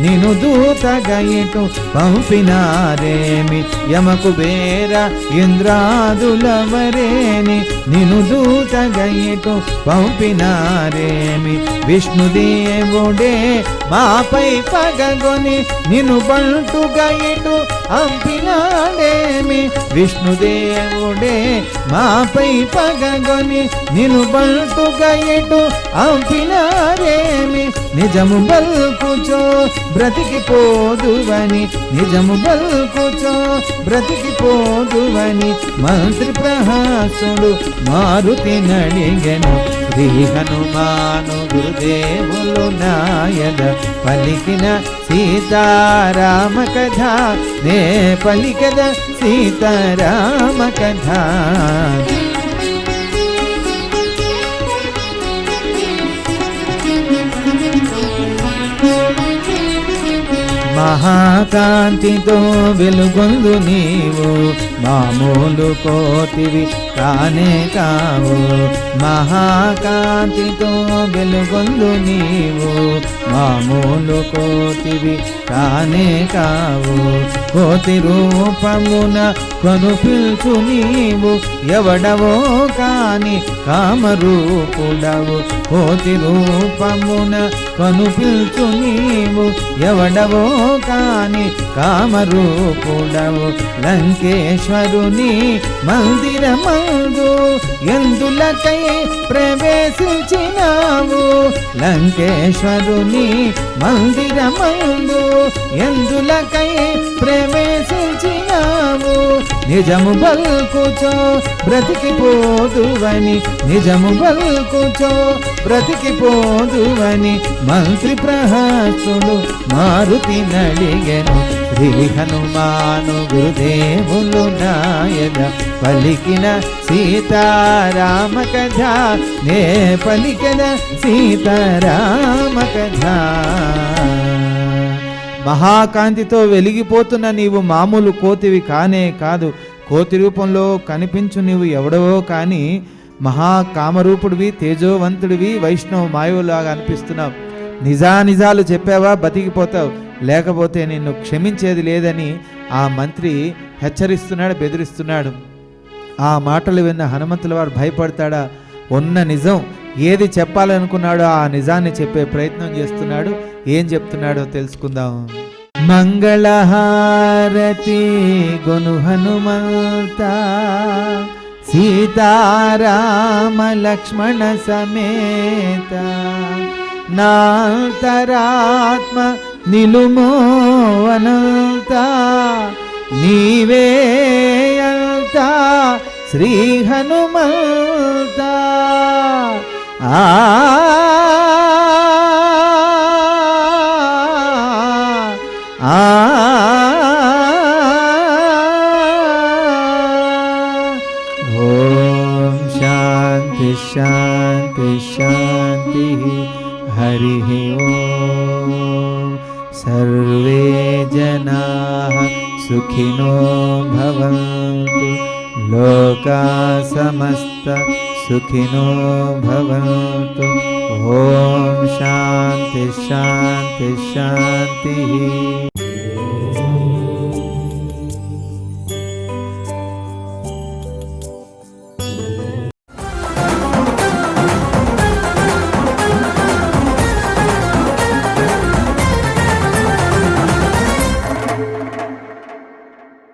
నిన్ను దూతగా ఇటు పంపినారేమి. యమకు వేర ఇంద్రాదులవరేని నిన్ను దూతగా ఇటు పంపినారేమి. విష్ణుదేవుడే మాపై పగగొని నిన్ను బంటుగా ఇటు పంపినాడేమి. విష్ణుదేవుడే మాపై పగగొని నిన్ను బంటుగా ఇటు పంపినారేమి. నిజము బల్కుచో బ్రతికిపోదువని, నిజము బల్కుచో బ్రతికిపోదువని మంత్రి ప్రహాసుడు మారుతి నడిగెను. శ్రీ హనుమాను గురుదేవులు నాయద పలికిన సీతారామ కథ, నే పలికద సీతారామ కథ. మహాకాంతితో వెలుగొందు నీవు, మామూలు కోతివి కానే కావు. మహాకాంతితో వెలుగొందు నీవు, మామూలు కోతివి కానే కావు. కోతి రూపమున కనుపిల్చు నీవు, ఎవడవో కాని కామరూపుడవు. కోతి రూపమున కనుపిల్చు నీవు, ఎవడవో కాని కామరూపుడవు. లంకేశ్వరుని మందిరమందు ఎందులకై ప్రవేశించినావు. లంకేశ్వరుని మందిరమందు ఎందులకై ప్రవేశించినావు. నిజము బల్కుచో బ్రతికిపోదువని, నిజము బల్కుచో బ్రతికిపోదువని మంత్రి ప్రహాసుడు మారుతి నడిగెను. శ్రీ హనుమాను గురుదేవులు నాయద పలికిన సీతారామ కథ, నే పలికిన సీతారామ కథ. మహాకాంతితో వెలిగిపోతున్న నీవు మామూలు కోతివి కానే కాదు. కోతి రూపంలో కనిపించు నీవు ఎవడవో కానీ మహాకామరూపుడివి, తేజోవంతుడివి, వైష్ణవ మాయువులాగా అనిపిస్తున్నావు. నిజానిజాలు చెప్పావా బతికిపోతావు, లేకపోతే నిన్ను క్షమించేది లేదని ఆ మంత్రి హెచ్చరిస్తున్నాడు, బెదిరిస్తున్నాడు. ఆ మాటలు విన్న హనుమంతుల వారు భయపడతాడా? ఉన్న నిజం ఏది చెప్పాలనుకున్నాడో ఆ నిజాన్ని చెప్పే ప్రయత్నం చేస్తున్నాడు. ఏం చెప్తున్నాడో తెలుసుకుందాం. మంగళహారతి గొను హనుమంత, సీతారామ లక్ష్మణ సమేత, నాంతరాత్మ నిలుమో అనంత, నీవే అంత శ్రీ హనుమంత. ఆ ఓం శాంతి శాంతి శాంతి. హరి ఓం. సర్వే జనాః సుఖినో భవంతు, లోకా సమస్త సుఖినో భవంతు. ఓం శాంతి శాంతి శాంతి.